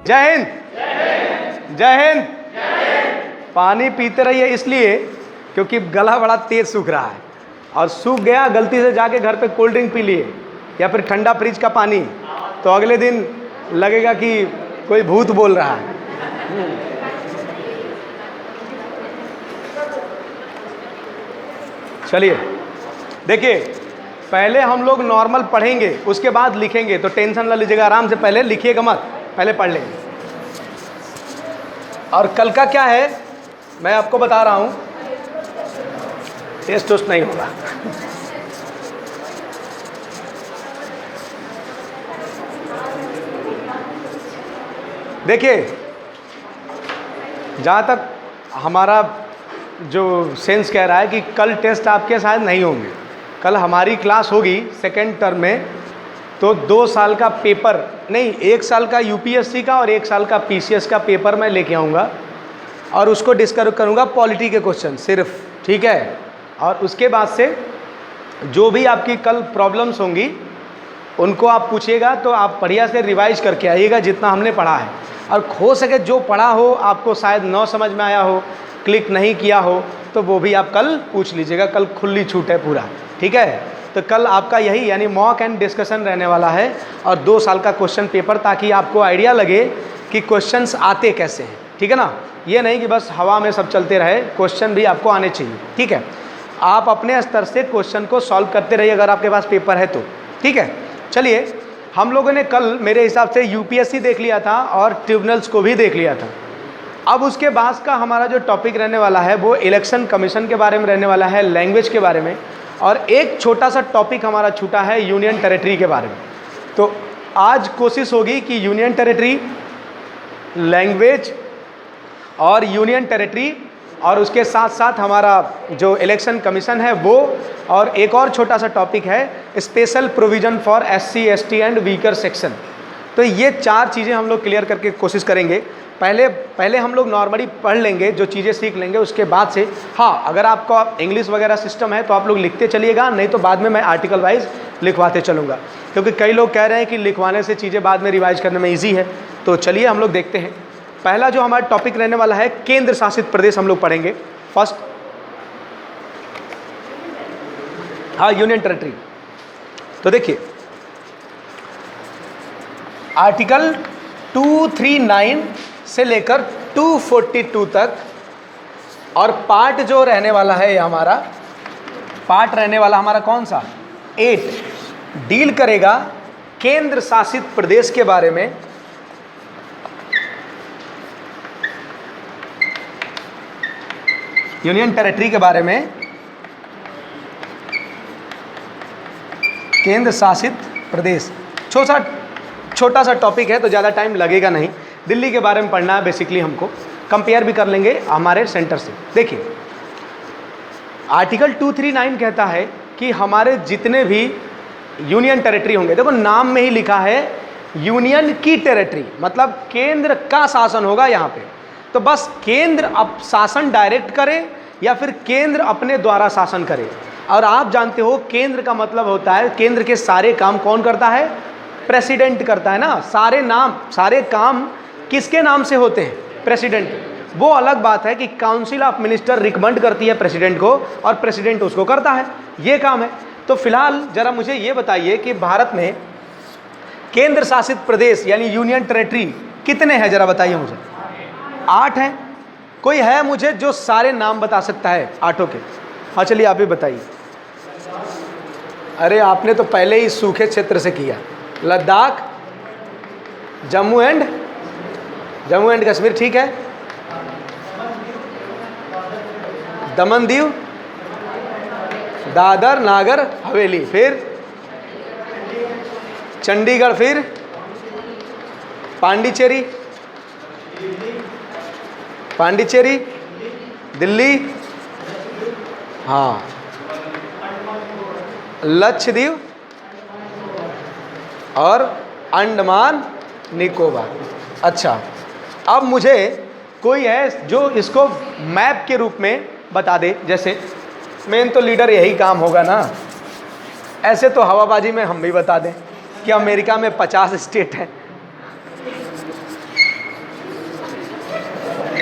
जय हिंद, जय हिंद। पानी पीते रहिए, इसलिए क्योंकि गला बड़ा तेज सूख रहा है, और सूख गया गलती से जाके घर पे कोल्ड ड्रिंक पी लिए या फिर ठंडा फ्रिज का पानी, तो अगले दिन लगेगा कि कोई भूत बोल रहा है। चलिए देखिए, पहले हम लोग नॉर्मल पढ़ेंगे, उसके बाद लिखेंगे, तो टेंशन ना लीजिएगा, आराम से पहले लिखिएगा मत, पहले पढ़ लेंगे। और कल का क्या है मैं आपको बता रहा हूं, टेस्ट नहीं होगा। देखिए, जहाँ तक हमारा जो सेंस कह रहा है कि कल टेस्ट आपके शायद नहीं होंगे। कल हमारी क्लास होगी सेकेंड टर्म में, तो 2 साल का पेपर नहीं, 1 साल का यूपीएससी का और 1 साल का पीसीएस का पेपर मैं लेके आऊँगा और उसको डिस्कस करूँगा, पॉलिटी के क्वेश्चन सिर्फ, ठीक है। और उसके बाद से जो भी आपकी कल प्रॉब्लम्स होंगी उनको आप पूछिएगा, तो आप बढ़िया से रिवाइज करके आइएगा जितना हमने पढ़ा है। और हो सके जो पढ़ा हो आपको शायद न समझ में आया हो, क्लिक नहीं किया हो, तो वो भी आप कल पूछ लीजिएगा। कल खुली छूट है पूरा, ठीक है। तो कल आपका यही यानी मॉक एंड डिस्कशन रहने वाला है, और 2 साल का क्वेश्चन पेपर, ताकि आपको आइडिया लगे कि क्वेश्चंस आते कैसे हैं, ठीक है ना। ये नहीं कि बस हवा में सब चलते रहे, क्वेश्चन भी आपको आने चाहिए, ठीक है। आप अपने स्तर से क्वेश्चन को सॉल्व करते रहिए अगर आपके पास पेपर है तो, ठीक है। चलिए, हम लोगों ने कल मेरे हिसाब से यूपीएससी देख लिया था और ट्रिब्यूनल्स को भी देख लिया था। अब उसके बाद का हमारा जो टॉपिक रहने वाला है वो इलेक्शन कमीशन के बारे में रहने वाला है, लैंग्वेज के बारे में, और एक छोटा सा टॉपिक हमारा छूटा है यूनियन टेरिटरी के बारे में। तो आज कोशिश होगी कि यूनियन टेरिटरी, लैंग्वेज और यूनियन टेरिटरी, और उसके साथ साथ हमारा जो इलेक्शन कमीशन है वो, और एक और छोटा सा टॉपिक है special provision for SC ST and weaker section. तो ये 4 चीज़ें हम लोग क्लियर करके कोशिश करेंगे। पहले हम लोग नॉर्मली पढ़ लेंगे, जो चीज़ें सीख लेंगे, उसके बाद से हाँ, अगर आपका इंग्लिश वगैरह सिस्टम है तो आप लोग लिखते चलिएगा, नहीं तो बाद में मैं आर्टिकल वाइज लिखवाते चलूँगा, क्योंकि कई लोग कह रहे हैं कि लिखवाने से चीज़ें बाद में रिवाइज करने में ईजी है। तो चलिए हम लोग देखते हैं। पहला जो हमारा टॉपिक रहने वाला है केंद्र शासित प्रदेश, हम लोग पढ़ेंगे फर्स्ट। हाँ, यूनियन टेरिटरी। तो देखिए, आर्टिकल 239 से लेकर 242 तक, और पार्ट जो रहने वाला है हमारा, पार्ट रहने वाला हमारा कौन सा, 8, डील करेगा केंद्र शासित प्रदेश के बारे में। यूनियन टेरिटरी के बारे में, केंद्र शासित प्रदेश। छोटा सा टॉपिक है तो ज़्यादा टाइम लगेगा नहीं। दिल्ली के बारे में पढ़ना है बेसिकली, हमको कंपेयर भी कर लेंगे हमारे सेंटर से। देखिए, आर्टिकल 239 कहता है कि हमारे जितने भी यूनियन टेरिटरी होंगे, देखो नाम में ही लिखा है यूनियन की टेरिटरी, मतलब केंद्र का शासन होगा यहाँ पे। तो बस केंद्र अब शासन डायरेक्ट करे या फिर केंद्र अपने द्वारा शासन करे। और आप जानते हो केंद्र का मतलब होता है, केंद्र के सारे काम कौन करता है, प्रेसिडेंट करता है ना। सारे काम किसके नाम से होते हैं, प्रेसिडेंट। वो अलग बात है कि काउंसिल ऑफ मिनिस्टर रिकमेंड करती है प्रेसिडेंट को, और प्रेसिडेंट उसको करता है, ये काम है। तो फिलहाल जरा मुझे ये बताइए कि भारत में केंद्र शासित प्रदेश यानी यूनियन टेरिटरी कितने हैं, जरा बताइए मुझे। 8 हैं। कोई है मुझे जो सारे नाम बता सकता है 8 के? हाँ, चलिए आप भी बताइए। अरे आपने तो पहले ही सूखे क्षेत्र से किया, लद्दाख, जम्मू एंड कश्मीर, ठीक है। दमन दीव, दादर नागर हवेली, फिर चंडीगढ़, फिर पांडिचेरी, दिल्ली, हाँ, लक्षद्वीप और अंडमान निकोबार। अच्छा, अब मुझे कोई है जो इसको मैप के रूप में बता दे। जैसे मेन तो लीडर यही काम होगा ना, ऐसे तो हवाबाजी में हम भी बता दें कि अमेरिका में 50 स्टेट हैं,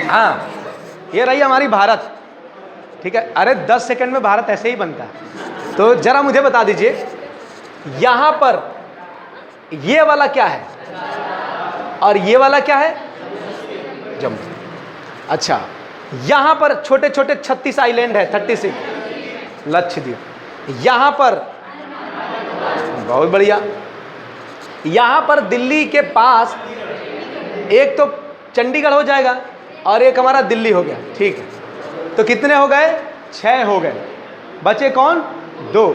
हाँ, ये रही हमारी भारत, ठीक है। अरे 10 सेकंड में भारत ऐसे ही बनता है। तो जरा मुझे बता दीजिए, यहां पर ये वाला क्या है और ये वाला क्या है? जम्मू। अच्छा, यहां पर छोटे छोटे 36 आइलैंड है, 36 लक्षद्वीप। यहां पर बहुत बढ़िया, यहां पर दिल्ली के पास एक तो चंडीगढ़ हो जाएगा और एक हमारा दिल्ली हो गया, ठीक है। तो कितने हो गए? 6 हो गए। बचे कौन? 2।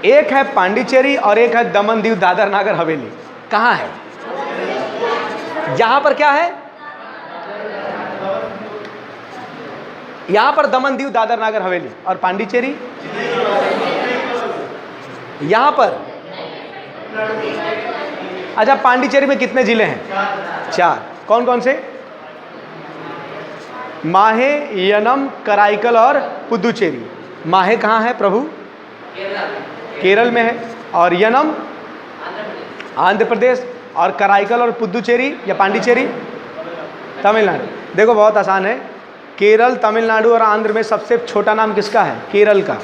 एक है पांडिचेरी और एक है दमन दीव दादर नागर हवेली। कहाँ है? यहां पर क्या है? यहां पर दमन दीव दादर नागर हवेली। और पांडिचेरी यहां पर। अच्छा, पांडिचेरी में कितने जिले हैं? 4। कौन कौन से? माहे, यनम, कराईकल और पुदुचेरी। माहे कहाँ है प्रभु? केरल में है। और यनम आंध्र प्रदेश। और कराईकल और पुदुचेरी या पांडिचेरी तमिलनाडु। देखो बहुत आसान है, केरल, तमिलनाडु और आंध्र में सबसे छोटा नाम किसका है? केरल का।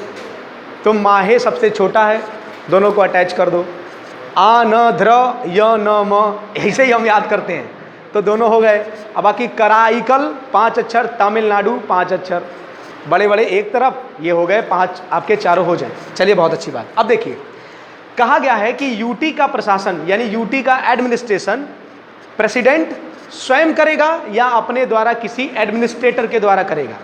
तो माहे सबसे छोटा है, दोनों को अटैच कर दो। आ न ध्र य न म, ऐसे ही हम याद करते हैं, तो दोनों हो गए। अब बाकी कराईकल 5 अक्षर, तमिलनाडु 5 अक्षर, बड़े बड़े एक तरफ, ये हो गए 5, आपके चारों हो जाए। चलिए बहुत अच्छी बात। अब देखिए, कहा गया है कि यूटी का प्रशासन यानी यूटी का एडमिनिस्ट्रेशन प्रेसिडेंट स्वयं करेगा या अपने द्वारा किसी एडमिनिस्ट्रेटर के द्वारा करेगा।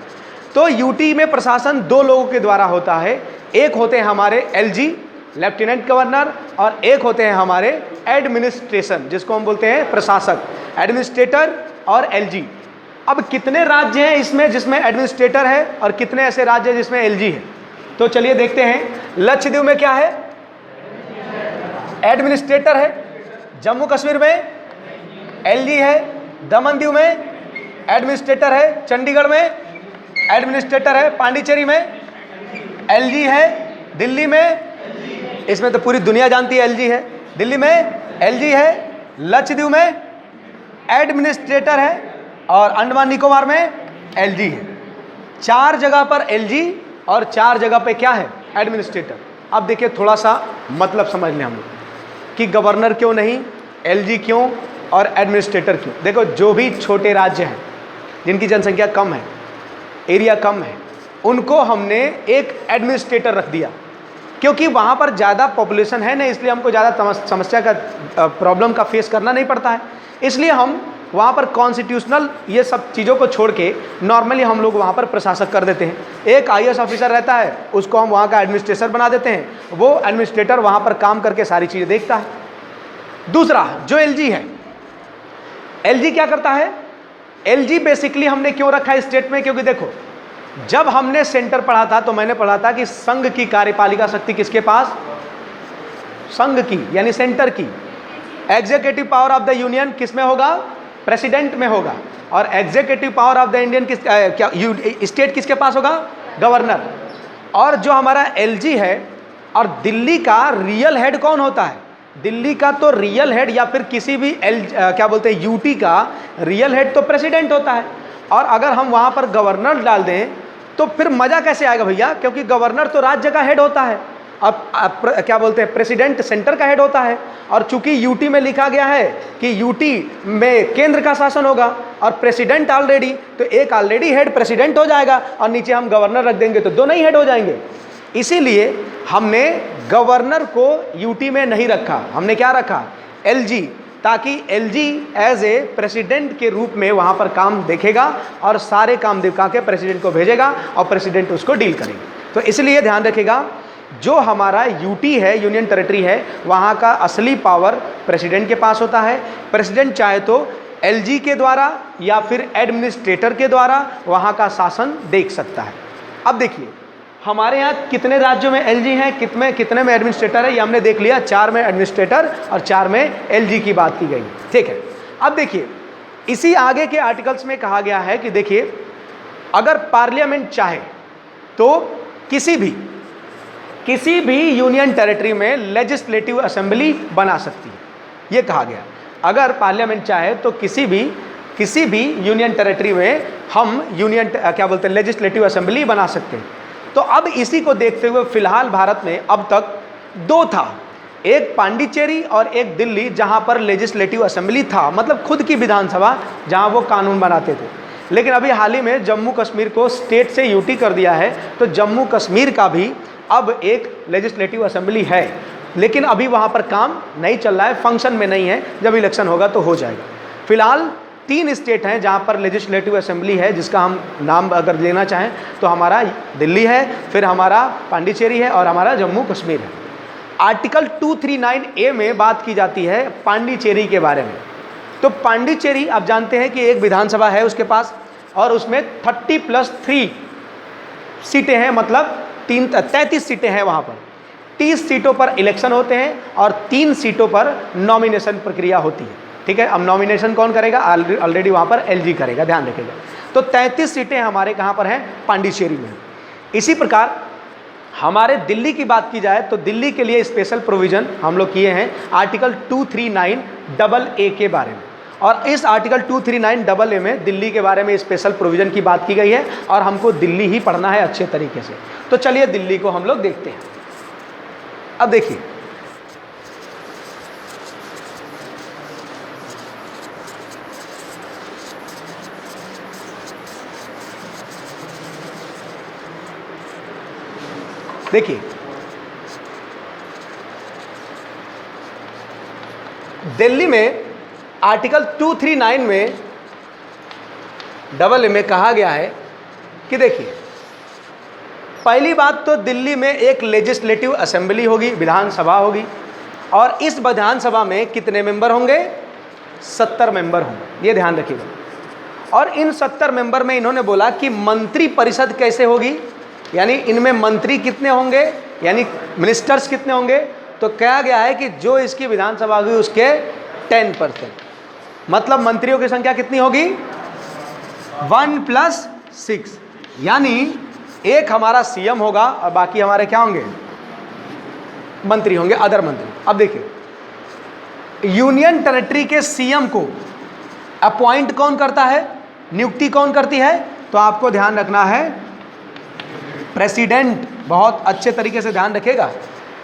तो यूटी में प्रशासन 2 लोगों के द्वारा होता है। एक होते हैं हमारे एलजी लेफ्टिनेंट गवर्नर और एक होते हैं हमारे एडमिनिस्ट्रेशन, जिसको हम बोलते हैं प्रशासक, एडमिनिस्ट्रेटर और एलजी। अब कितने राज्य हैं इसमें जिसमें एडमिनिस्ट्रेटर है और कितने ऐसे राज्य हैं जिसमें एलजी है? तो चलिए देखते हैं। लक्षद्वीप में क्या है? एडमिनिस्ट्रेटर है। जम्मू कश्मीर में एलजी है। दमन दीव में एडमिनिस्ट्रेटर है। चंडीगढ़ में एडमिनिस्ट्रेटर है। पांडिचेरी में एलजी है। दिल्ली में, इसमें तो पूरी दुनिया जानती है एलजी है, दिल्ली में एलजी है। लक्षद्वीप में एडमिनिस्ट्रेटर है और अंडमान निकोबार में एलजी है। 4 जगह पर एलजी और 4 जगह पे क्या है? एडमिनिस्ट्रेटर। अब देखिए थोड़ा सा मतलब समझ लें हम लोग कि गवर्नर क्यों नहीं, एलजी क्यों और एडमिनिस्ट्रेटर क्यों। देखो, जो भी छोटे राज्य हैं जिनकी जनसंख्या कम है, एरिया कम है, उनको हमने एक एडमिनिस्ट्रेटर रख दिया, क्योंकि वहाँ पर ज़्यादा पॉपुलेशन है नहीं, इसलिए हमको ज़्यादा समस्या का प्रॉब्लम का फेस करना नहीं पड़ता है। इसलिए हम वहाँ पर कॉन्स्टिट्यूशनल ये सब चीज़ों को छोड़ के नॉर्मली हम लोग वहाँ पर प्रशासक कर देते हैं। एक आईएएस ऑफिसर रहता है, उसको हम वहाँ का एडमिनिस्ट्रेटर बना देते हैं, वो एडमिनिस्ट्रेटर वहाँ पर काम करके सारी चीज़ें देखता है। दूसरा जो एलजी है, एलजी क्या करता है? एलजी बेसिकली हमने क्यों रखा है स्टेट में? क्योंकि देखो, जब हमने सेंटर पढ़ा था तो मैंने पढ़ा था कि संघ की कार्यपालिका शक्ति किसके पास? संघ की यानी सेंटर की। Executive power of the union किस में होगा? प्रेसिडेंट में होगा। और executive power of the Indian state किसके पास होगा? गवर्नर। और जो हमारा एलजी है, और दिल्ली का रियल हेड कौन होता है? दिल्ली का तो रियल हेड या फिर किसी भी क्या बोलते हैं यूटी का रियल हेड तो प्रेसिडेंट होता है। और अगर हम वहाँ पर गवर्नर डाल दें तो फिर मज़ा कैसे आएगा भैया? क्योंकि गवर्नर तो राज्य का हेड होता है, अब क्या बोलते हैं प्रेसिडेंट सेंटर का हेड होता है। और चूंकि यूटी में लिखा गया है कि यूटी में केंद्र का शासन होगा और प्रेसिडेंट ऑलरेडी, तो एक ऑलरेडी हेड प्रेसिडेंट हो जाएगा और नीचे हम गवर्नर रख देंगे तो दोनों ही हेड हो जाएंगे। इसीलिए हमने गवर्नर को यूटी में नहीं रखा, हमने क्या रखा? एलजी, ताकि एलजी एज ए प्रेसिडेंट के रूप में वहाँ पर काम देखेगा और सारे काम दिखा के प्रेसिडेंट को भेजेगा और प्रेसिडेंट उसको डील करेंगे। तो इसलिए ध्यान रखिएगा, जो हमारा यूटी है, यूनियन टेरिटरी है, वहाँ का असली पावर प्रेसिडेंट के पास होता है। प्रेसिडेंट चाहे तो एलजी के द्वारा या फिर एडमिनिस्ट्रेटर के द्वारा वहाँ का शासन देख सकता है। अब देखिए हमारे यहाँ कितने राज्यों में एलजी हैं, कितने में एडमिनिस्ट्रेटर है, ये हमने देख लिया। 4 में एडमिनिस्ट्रेटर और 4 में एलजी की बात की गई, ठीक है। अब देखिए इसी आगे के आर्टिकल्स में कहा गया है कि देखिए अगर पार्लियामेंट चाहे तो किसी भी यूनियन टेरिटरी में लेजिस्लेटिव असेंबली बना सकती है, ये कहा गया। अगर पार्लियामेंट चाहे तो किसी भी यूनियन टेरिटरी में हम यूनियन क्या बोलते हैं लेजिस्लेटिव असेंबली बना सकते हैं। तो अब इसी को देखते हुए फिलहाल भारत में अब तक दो था, एक पांडिचेरी और एक दिल्ली, जहां पर लेजिस्लेटिव असेंबली था, मतलब खुद की विधानसभा जहां वो कानून बनाते थे। लेकिन अभी हाल ही में जम्मू कश्मीर को स्टेट से यूटी कर दिया है, तो जम्मू कश्मीर का भी अब एक लेजिस्लेटिव असेंबली है, लेकिन अभी वहाँ पर काम नहीं चल रहा है, फंक्शन में नहीं है, जब इलेक्शन होगा तो हो जाएगा। फिलहाल 3 स्टेट हैं जहाँ पर लेजिस्लेटिव असेंबली है, जिसका हम नाम अगर लेना चाहें तो हमारा दिल्ली है, फिर हमारा पांडिचेरी है और हमारा जम्मू कश्मीर है। आर्टिकल 239A में बात की जाती है पांडिचेरी के बारे में। तो पांडिचेरी आप जानते हैं कि एक विधानसभा है उसके पास, और उसमें 30+3 सीटें हैं, मतलब 33 सीटें हैं वहाँ पर। 30 सीटों पर इलेक्शन होते हैं और 3 सीटों पर नॉमिनेशन प्रक्रिया होती है। ठीक है, अब नॉमिनेशन कौन करेगा? ऑलरेडी वहाँ पर एलजी करेगा, ध्यान रखिएगा। तो 33 सीटें हमारे कहाँ पर हैं? पांडिचेरी में। इसी प्रकार हमारे दिल्ली की बात की जाए तो दिल्ली के लिए स्पेशल प्रोविज़न हम लोग किए हैं आर्टिकल 239AA के बारे में, और इस आर्टिकल 239AA में दिल्ली के बारे में स्पेशल प्रोविज़न की बात की गई है, और हमको दिल्ली ही पढ़ना है अच्छे तरीके से। तो चलिए दिल्ली को हम लोग देखते हैं। अब देखिए, दिल्ली में आर्टिकल 239 में AA में कहा गया है कि देखिए, पहली बात तो दिल्ली में एक लेजिस्लेटिव असेंबली होगी, विधानसभा होगी, और इस विधानसभा में कितने मेंबर होंगे? 70 मेंबर होंगे, ये ध्यान रखिएगा। और इन 70 मेंबर में इन्होंने बोला कि मंत्री परिषद कैसे होगी, यानी इनमें मंत्री कितने होंगे, यानी मिनिस्टर्स कितने होंगे। तो कहा गया है कि जो इसकी विधानसभा होगी उसके 10%, मतलब मंत्रियों की संख्या कितनी होगी? 1+6, यानी एक हमारा सीएम होगा और बाकी हमारे क्या होंगे? मंत्री होंगे, अदर मंत्री। अब देखिए, यूनियन टेरिटरी के सीएम को अपॉइंट कौन करता है, नियुक्ति कौन करती है? तो आपको ध्यान रखना है प्रेसिडेंट, बहुत अच्छे तरीके से ध्यान रखिएगा।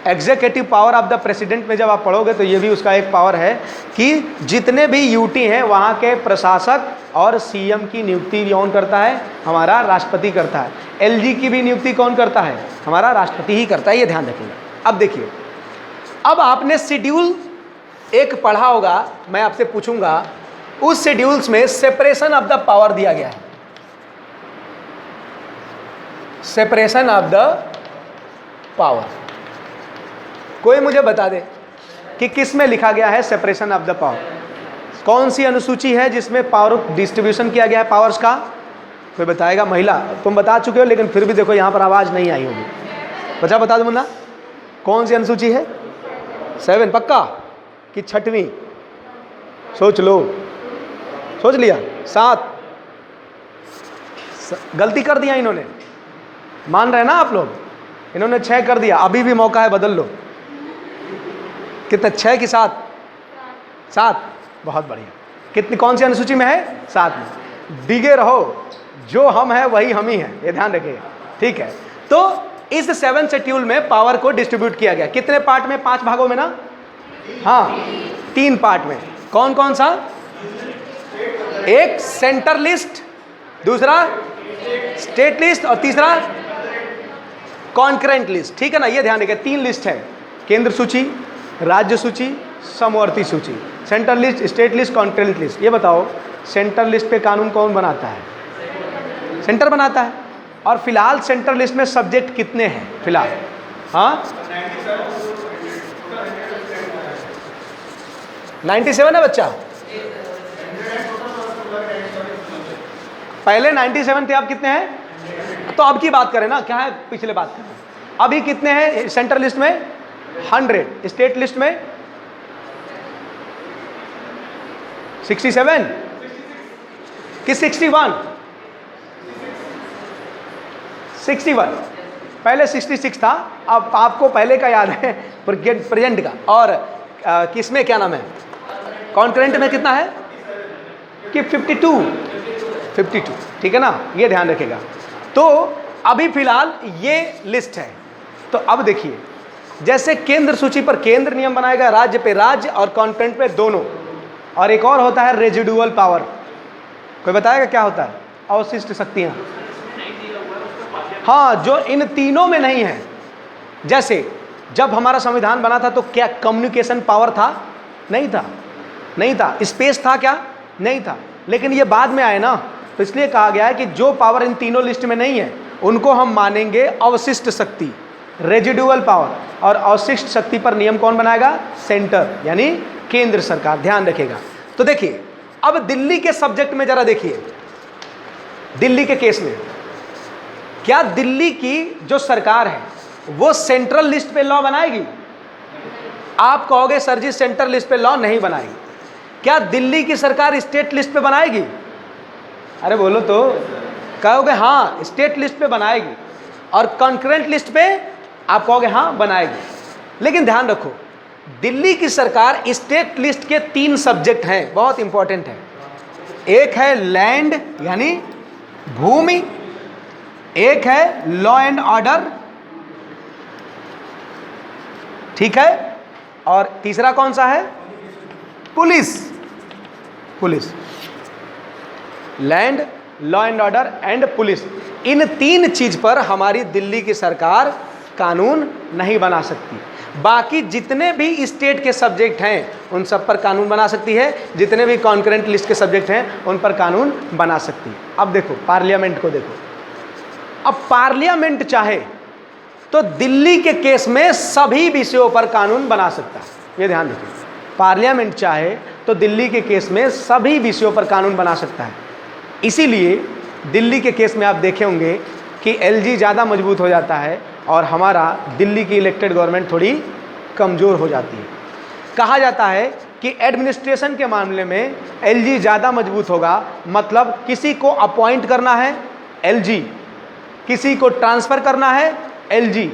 Executive power of the president में जब आप पढ़ोगे तो ये भी उसका एक पावर है कि जितने भी यूटी हैं वहाँ के प्रशासक और सीएम की नियुक्ति कौन करता है? हमारा राष्ट्रपति करता है। एलजी की भी नियुक्ति कौन करता है? हमारा राष्ट्रपति ही करता है, ये ध्यान रखिएगा। अब देखिए, अब आपने शेड्यूल एक पढ़ा होगा, मैं आपसे पूछूंगा, उस शेड्यूल्स में सेपरेशन ऑफ द पावर दिया गया है। सेपरेशन ऑफ द पावर, कोई मुझे बता दे कि किस में लिखा गया है सेपरेशन ऑफ द पावर? कौन सी अनुसूची है जिसमें पावर डिस्ट्रीब्यूशन किया गया है पावर्स का? कोई बताएगा? महिला, तुम बता चुके हो, लेकिन फिर भी देखो यहाँ पर आवाज़ नहीं आई होगी। बता दो मुन्ना, कौन सी अनुसूची है? 7 पक्का कि 6वीं? सोच लो, सोच लिया? 7 गलती कर दिया इन्होंने, मान रहे ना आप लोग? इन्होंने 6 कर दिया, अभी भी मौका है, बदल लो। कितने? 6 की 7? 7, बहुत बढ़िया। कितनी, कौन सी अनुसूची में है? 7 में। डिगे रहो, जो हम है वही हम ही हैं, ये ध्यान रखिए, ठीक है। तो इस 7 शेड्यूल में पावर को डिस्ट्रीब्यूट किया गया कितने पार्ट में? 5 भागों में ना? हाँ, 3 पार्ट में। कौन कौन सा? एक सेंटर लिस्ट, दूसरा स्टेट लिस्ट, और तीसरा कॉन्करेंट लिस्ट, ठीक है ना? ये ध्यान रखिए, 3 लिस्ट है, केंद्र सूची, राज्य सूची, समवर्ती सूची। Centre list, state list, concurrent list. ये बताओ, सेंटर लिस्ट पे कानून कौन बनाता है? सेंटर बनाता है। और फिलहाल सेंटर लिस्ट में सब्जेक्ट कितने हैं फिलहाल? हाँ, 97 है बच्चा। पहले 97 थे, अब कितने हैं? तो अब की बात करें ना, क्या है पिछले बात करें। अभी कितने हैं सेंटर लिस्ट में? 100। स्टेट लिस्ट में 67 कि 61? 61। पहले 66 था, अब आपको पहले का याद है, प्रेजेंट का। और किसमें क्या नाम है? कॉन्करेंट में कितना है कि 52? 52, ठीक है ना, ये ध्यान रखिएगा। तो अभी फिलहाल ये लिस्ट है। तो अब देखिए, जैसे केंद्र सूची पर केंद्र नियम बनाएगा, राज्य पे राज्य और कॉन्टेंट पे दोनों, और एक और होता है रेजिडुअल पावर। कोई बताएगा क्या होता है? अवशिष्ट शक्तियां। हाँ, जो इन तीनों में नहीं है। जैसे जब हमारा संविधान बना था तो क्या कम्युनिकेशन पावर था? नहीं था, नहीं था। स्पेस था क्या? नहीं था। लेकिन ये बाद में आए ना, तो इसलिए कहा गया है कि जो पावर इन तीनों लिस्ट में नहीं है उनको हम मानेंगे अवशिष्ट शक्ति, रेजिडुअल पावर। और अवशिष्ट शक्ति पर नियम कौन बनाएगा? सेंटर, यानी केंद्र सरकार। ध्यान रखिएगा। तो देखिए, अब दिल्ली के सब्जेक्ट में जरा देखिए, दिल्ली के केस में क्या दिल्ली की जो सरकार है वो सेंट्रल लिस्ट पे लॉ बनाएगी? आप कहोगे सर जी सेंट्रल लिस्ट पे लॉ नहीं बनाएगी। क्या दिल्ली की सरकार स्टेट लिस्ट पे बनाएगी? अरे बोलो तो। कहोगे हाँ स्टेट लिस्ट पे बनाएगी, और कॉन्करेंट लिस्ट पे आप कहोगे हाँ बनाएगी। लेकिन ध्यान रखो, दिल्ली की सरकार स्टेट लिस्ट के 3 सब्जेक्ट हैं, बहुत इंपॉर्टेंट है। एक है लैंड यानी भूमि, एक है लॉ एंड ऑर्डर, ठीक है, और तीसरा कौन सा है? Police. Police, land, law and order and police. इन 3 चीज पर हमारी दिल्ली की सरकार कानून नहीं बना सकती। बाकी जितने भी स्टेट के सब्जेक्ट हैं उन सब पर कानून बना सकती है, जितने भी कॉन्करेंट लिस्ट के सब्जेक्ट हैं उन पर कानून बना सकती है। अब देखो पार्लियामेंट को देखो, अब पार्लियामेंट चाहे तो दिल्ली के केस में सभी विषयों पर कानून बना सकता है, ये ध्यान रखिए। पार्लियामेंट चाहे तो दिल्ली के केस में सभी विषयों पर कानून बना सकता है। इसीलिए दिल्ली के केस में आप देखे होंगे कि एलजी ज़्यादा मजबूत हो जाता है और हमारा दिल्ली की इलेक्टेड गवर्नमेंट थोड़ी कमज़ोर हो जाती है। कहा जाता है कि एडमिनिस्ट्रेशन के मामले में एलजी ज़्यादा मजबूत होगा, मतलब किसी को अपॉइंट करना है एलजी, किसी को ट्रांसफ़र करना है एलजी,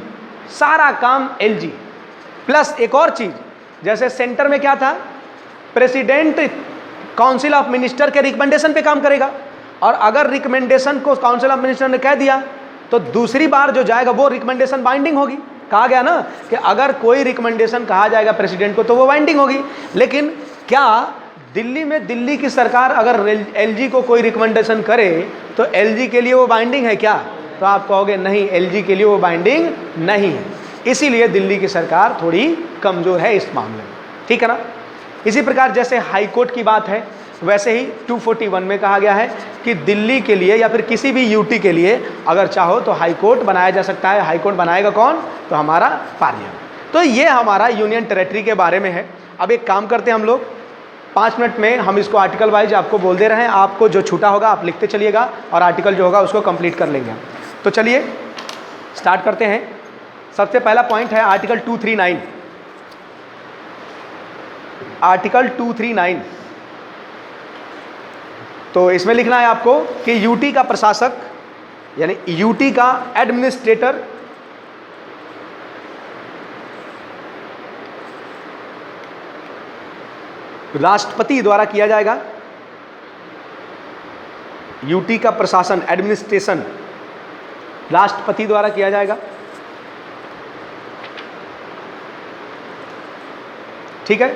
सारा काम एलजी। प्लस एक और चीज़, जैसे सेंटर में क्या था, प्रेसिडेंट काउंसिल ऑफ मिनिस्टर के रिकमेंडेशन पे काम करेगा, और अगर रिकमेंडेशन को काउंसिल ऑफ मिनिस्टर ने कह दिया तो दूसरी बार जो जाएगा वो रिकमेंडेशन बाइंडिंग होगी। कहा गया ना कि अगर कोई रिकमेंडेशन कहा जाएगा प्रेसिडेंट को तो वो बाइंडिंग होगी। लेकिन क्या दिल्ली में दिल्ली की सरकार अगर एलजी को कोई रिकमेंडेशन करे तो एलजी के लिए वो बाइंडिंग है क्या? तो आप कहोगे नहीं, एलजी के लिए वो बाइंडिंग नहीं है। इसीलिए दिल्ली की सरकार थोड़ी कमज़ोर है इस मामले में, ठीक है ना। इसी प्रकार जैसे हाई कोर्ट की बात है, वैसे ही 241 में कहा गया है कि दिल्ली के लिए या फिर किसी भी यूटी के लिए अगर चाहो तो हाई कोर्ट बनाया जा सकता है। हाई कोर्ट बनाएगा कौन? तो हमारा पार्लियामेंट। तो ये हमारा यूनियन टेरेटरी के बारे में है। अब एक काम करते हैं हम लोग, 5 मिनट में हम इसको आर्टिकल वाइज आपको बोल दे रहे हैं। आपको जो छूटा होगा आप लिखते चलिएगा और आर्टिकल जो होगा उसको कंप्लीट कर लेंगे। तो चलिए स्टार्ट करते हैं। सबसे पहला पॉइंट है आर्टिकल 239। आर्टिकल 239, तो इसमें लिखना है आपको कि यूटी का प्रशासक यानी यूटी का एडमिनिस्ट्रेटर राष्ट्रपति द्वारा किया जाएगा। यूटी का प्रशासन एडमिनिस्ट्रेशन राष्ट्रपति द्वारा किया जाएगा, ठीक है।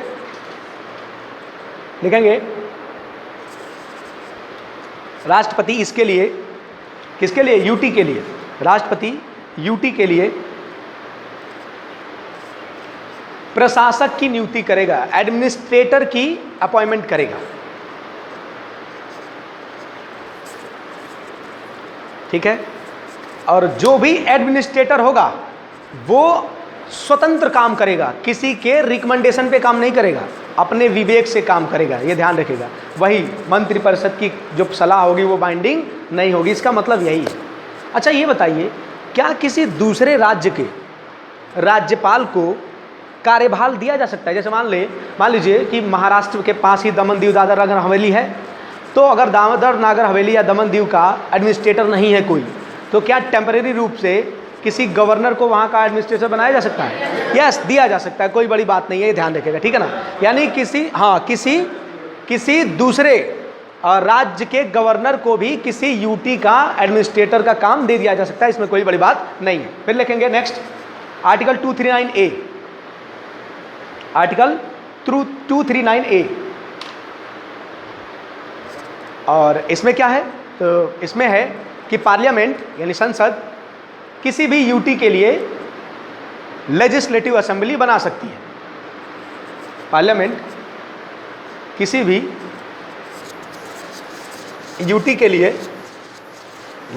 लिखेंगे राष्ट्रपति इसके लिए, किसके लिए? यूटी के लिए। राष्ट्रपति यूटी के लिए प्रशासक की नियुक्ति करेगा, एडमिनिस्ट्रेटर की अपॉइंटमेंट करेगा, ठीक है। और जो भी एडमिनिस्ट्रेटर होगा वो स्वतंत्र काम करेगा, किसी के रिकमेंडेशन पे काम नहीं करेगा, अपने विवेक से काम करेगा, ये ध्यान रखिएगा। वही मंत्रिपरिषद की जो सलाह होगी वो बाइंडिंग नहीं होगी, इसका मतलब यही है। अच्छा ये बताइए, क्या किसी दूसरे राज्य के राज्यपाल को कार्यभार दिया जा सकता है? जैसे मान लीजिए कि महाराष्ट्र के पास ही दमन दीव दादर नगर हवेली है, तो अगर दादर नागर हवेली या दमन दीव का एडमिनिस्ट्रेटर नहीं है कोई, तो क्या टेम्परेरी रूप से किसी गवर्नर को वहाँ का एडमिनिस्ट्रेटर बनाया जा सकता है? यस, दिया जा सकता है, कोई बड़ी बात नहीं है, ये ध्यान रखिएगा, ठीक है ना। यानी किसी दूसरे राज्य के गवर्नर को भी किसी यूटी का एडमिनिस्ट्रेटर का काम दे दिया जा सकता है, इसमें कोई बड़ी बात नहीं है। फिर लिखेंगे next article 239A, article 239A, और इसमें क्या है? तो इसमें है कि पार्लियामेंट यानी संसद किसी भी यूटी के लिए लेजिस्लेटिव असेंबली बना सकती है। पार्लियामेंट किसी भी यूटी के लिए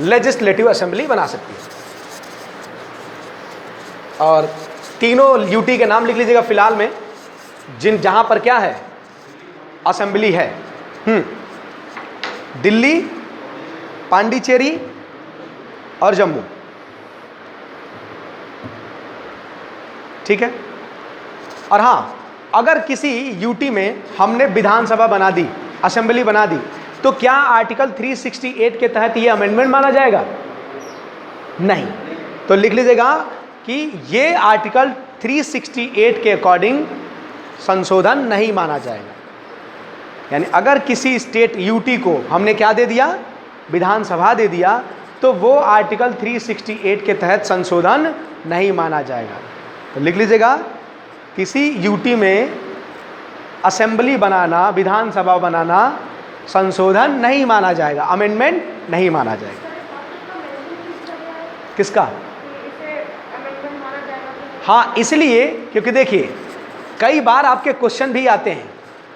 लेजिस्लेटिव असेंबली बना सकती है। और तीनों यूटी के नाम लिख लीजिएगा फिलहाल में, जहां पर क्या है? असेंबली है। दिल्ली, पांडिचेरी और जम्मू। ठीक है। और हाँ, अगर किसी यूटी में हमने विधानसभा बना दी, असेंबली बना दी, तो क्या आर्टिकल 368 के तहत ये अमेंडमेंट माना जाएगा? नहीं। तो लिख लीजिएगा कि ये आर्टिकल 368 के अकॉर्डिंग संशोधन नहीं माना जाएगा। यानी अगर किसी स्टेट यूटी को हमने क्या दे दिया? विधानसभा दे दिया, तो वो आर्टिकल 368 के तहत संशोधन नहीं माना जाएगा। तो लिख लीजिएगा, किसी यूटी में असेंबली बनाना, विधानसभा बनाना संशोधन नहीं माना जाएगा, अमेंडमेंट नहीं माना जाएगा। किसका? हाँ, इसलिए क्योंकि देखिए कई बार आपके क्वेश्चन भी आते हैं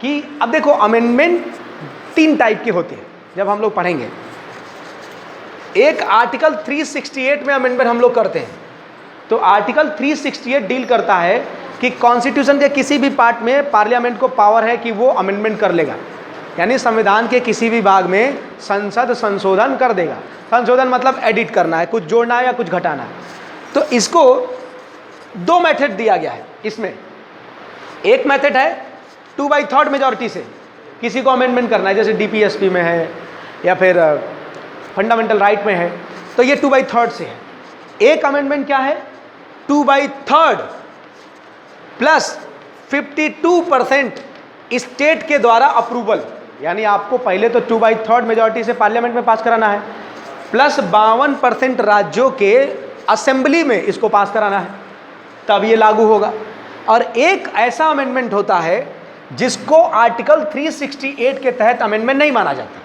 कि अब देखो अमेंडमेंट 3 टाइप के होते हैं जब हम लोग पढ़ेंगे। एक आर्टिकल 368 में अमेंडमेंट हम लोग करते हैं। तो आर्टिकल 368 डील करता है कि कॉन्स्टिट्यूशन के किसी भी पार्ट में पार्लियामेंट को पावर है कि वो अमेंडमेंट कर लेगा, यानी संविधान के किसी भी भाग में संसद संशोधन कर देगा। संशोधन मतलब एडिट करना है, कुछ जोड़ना है या कुछ घटाना है। तो इसको 2 मेथड दिया गया है इसमें। एक मेथड है 2/3 मेजॉरिटी से किसी को अमेंडमेंट करना है, जैसे डीपीएसपी में है या फिर फंडामेंटल राइट में है, तो ये 2/3 से है। एक अमेंडमेंट क्या है? 2/3 प्लस 52% स्टेट के द्वारा अप्रूवल, यानी आपको पहले तो 2/3 मेजॉरिटी से पार्लियामेंट में पास कराना है, प्लस 52% राज्यों के असेंबली में इसको पास कराना है, तब ये लागू होगा। और एक ऐसा अमेंडमेंट होता है जिसको आर्टिकल 368 के तहत अमेंडमेंट नहीं माना जाता,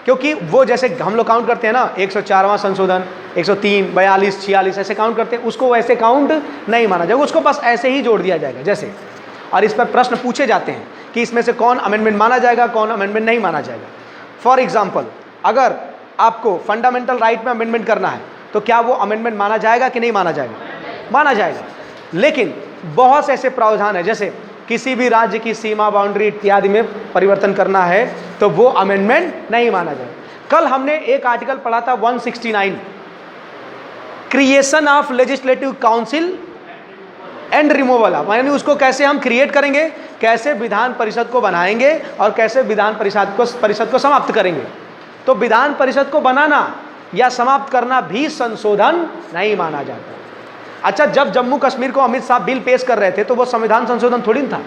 क्योंकि वो जैसे हम लोग काउंट करते हैं ना, 104वां संशोधन, 103, 42, 46 ऐसे काउंट करते हैं, उसको वैसे काउंट नहीं माना जाएगा, उसको बस ऐसे ही जोड़ दिया जाएगा जैसे। और इस पर प्रश्न पूछे जाते हैं कि इसमें से कौन अमेंडमेंट माना जाएगा, कौन अमेंडमेंट नहीं माना जाएगा। फॉर एग्जाम्पल, अगर आपको फंडामेंटल राइट में अमेंडमेंट करना है तो क्या वो अमेंडमेंट माना जाएगा कि नहीं माना जाएगा? माना जाएगा। लेकिन बहुत से ऐसे प्रावधान है, जैसे किसी भी राज्य की सीमा, बाउंड्री इत्यादि में परिवर्तन करना है तो वो अमेंडमेंट नहीं माना जाएगा। कल हमने एक आर्टिकल पढ़ा था 169, creation of legislative council and removal of, यानी उसको कैसे हम क्रिएट करेंगे, कैसे विधान परिषद को बनाएंगे और कैसे विधान परिषद को समाप्त करेंगे। तो विधान परिषद को बनाना या समाप्त करना भी संशोधन नहीं माना जाता। अच्छा, जब जम्मू कश्मीर को अमित शाह बिल पेश कर रहे थे तो वो संविधान संशोधन थोड़ी था,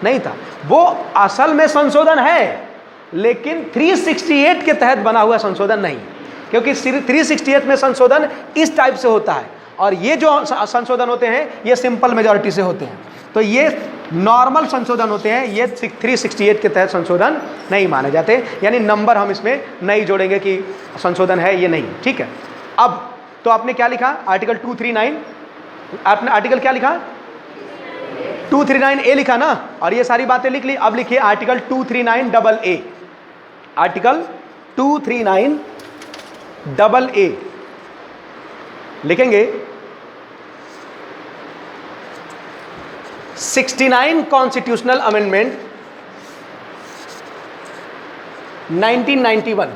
नहीं था, वो असल में संशोधन है, लेकिन 368 के तहत बना हुआ संशोधन नहीं, क्योंकि 368 में संशोधन इस टाइप से होता है और ये जो संशोधन होते हैं ये सिंपल मेजॉरिटी से होते हैं। तो ये नॉर्मल संशोधन होते हैं, ये 368 के तहत संशोधन नहीं माने जाते, यानी नंबर हम इसमें नहीं जोड़ेंगे कि संशोधन है ये नहीं। ठीक है। अब तो आपने क्या लिखा? आर्टिकल 239, आपने आर्टिकल क्या लिखा? 239A लिखा ना, और ये सारी बातें लिख ली। अब लिखिए आर्टिकल 239AA, आर्टिकल 239AA लिखेंगे। 69 कॉन्स्टिट्यूशनल अमेंडमेंट 1991,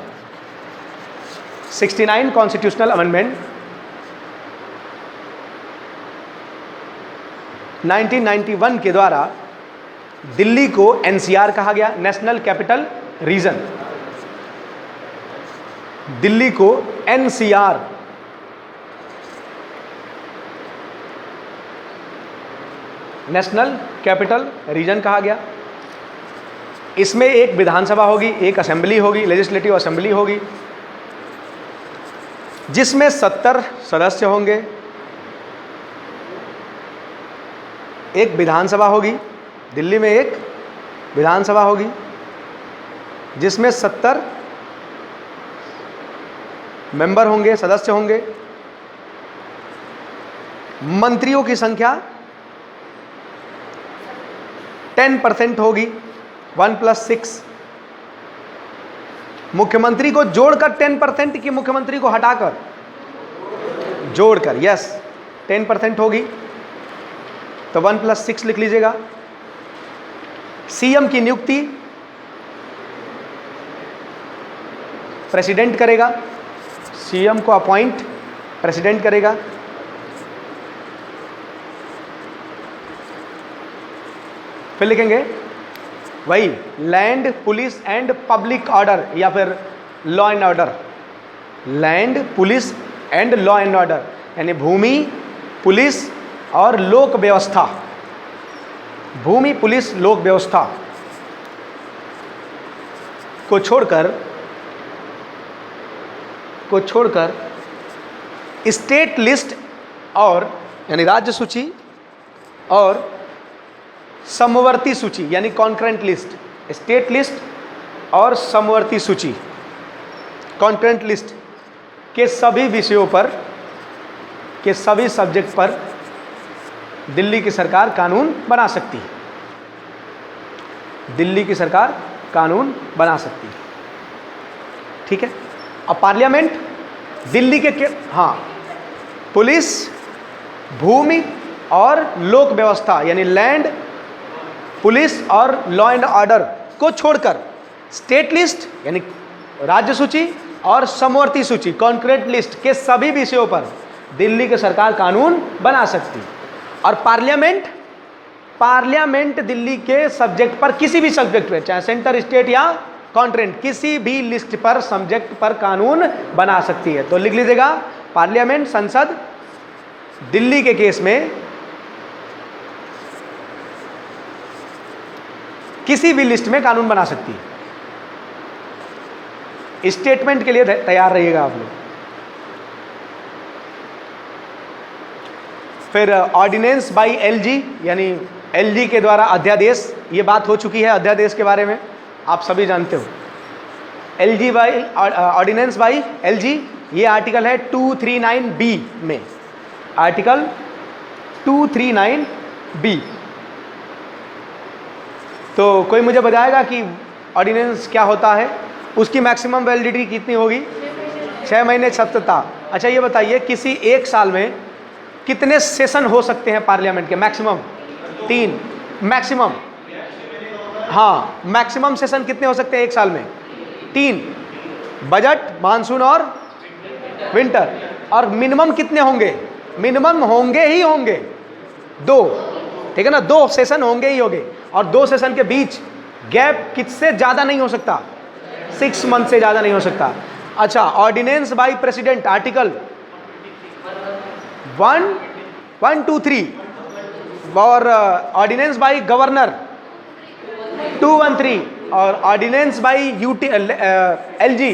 69 कॉन्स्टिट्यूशनल अमेंडमेंट 1991 के द्वारा दिल्ली को एनसीआर कहा गया, नेशनल कैपिटल रीजन। दिल्ली को एनसीआर, नेशनल कैपिटल रीजन कहा गया। इसमें एक विधानसभा होगी, एक असेंबली होगी, लेजिस्लेटिव असेंबली होगी, जिसमें 70 सदस्य होंगे। एक विधानसभा होगी, दिल्ली में एक विधानसभा होगी जिसमें 70 मेंबर होंगे, सदस्य होंगे। मंत्रियों की संख्या 10% होगी, 1+6। मुख्यमंत्री को जोड़कर 10% की मुख्यमंत्री को हटाकर जोड़कर, यस 10% होगी, तो 1+6 लिख लीजिएगा। सीएम की नियुक्ति प्रेसिडेंट करेगा, सीएम को अपॉइंट प्रेसिडेंट करेगा। फिर लिखेंगे वही land, police and public order, या फिर law and order. Land, police and law and order, यानी भूमि, पुलिस और लोक व्यवस्था। भूमि, पुलिस, लोक व्यवस्था को छोड़कर स्टेट लिस्ट और यानी राज्य सूची और समवर्ती सूची यानी कॉन्करेंट लिस्ट। स्टेट लिस्ट और समवर्ती सूची, कॉन्करेंट लिस्ट के सभी विषयों पर, के सभी सब्जेक्ट पर दिल्ली की सरकार कानून बना सकती है। दिल्ली की सरकार कानून बना सकती है, ठीक है। अब पार्लियामेंट दिल्ली के हाँ, पुलिस, भूमि और लोक व्यवस्था यानी लैंड, पुलिस और लॉ एंड ऑर्डर को छोड़कर स्टेट लिस्ट यानी राज्य सूची और समवर्ती सूची, कॉन्करेंट लिस्ट के सभी विषयों पर दिल्ली की सरकार कानून बना सकती है। और पार्लियामेंट दिल्ली के सब्जेक्ट पर, किसी भी सब्जेक्ट पर, चाहे सेंटर, स्टेट या कॉन्करेंट, किसी भी लिस्ट पर, सब्जेक्ट पर कानून बना सकती है। तो लिख लीजिएगा, पार्लियामेंट, संसद दिल्ली के केस में किसी भी लिस्ट में कानून बना सकती है। स्टेटमेंट के लिए तैयार रहिएगा आप लोग। फिर ऑर्डिनेंस बाय एलजी यानी एलजी के द्वारा अध्यादेश, ये बात हो चुकी है अध्यादेश के बारे में, आप सभी जानते हो। LG by ordinance by LG, ये आर्टिकल है 239B में, आर्टिकल 239B। तो कोई मुझे बताएगा कि ऑर्डिनेंस क्या होता है, उसकी मैक्सिमम वैलिडिटी कितनी होगी? 6 महीने सत्यता। अच्छा ये बताइए, किसी एक साल में कितने सेशन हो सकते हैं पार्लियामेंट के? मैक्सिमम 3, मैक्सिमम, हाँ मैक्सिमम सेशन कितने हो सकते हैं एक साल में? 3, बजट, मानसून और विंटर। और मिनिमम कितने होंगे? मिनिमम होंगे ही होंगे 2, ठीक है ना, 2 सेशन होंगे ही होंगे। और 2 सेशन के बीच गैप किससे ज़्यादा नहीं हो सकता? 6 मंथ से ज़्यादा नहीं हो सकता। अच्छा, ऑर्डिनेंस बाय प्रेसिडेंट, आर्टिकल 123 और ऑर्डिनेंस बाय गवर्नर 213 और ऑर्डिनेंस बाय एलजी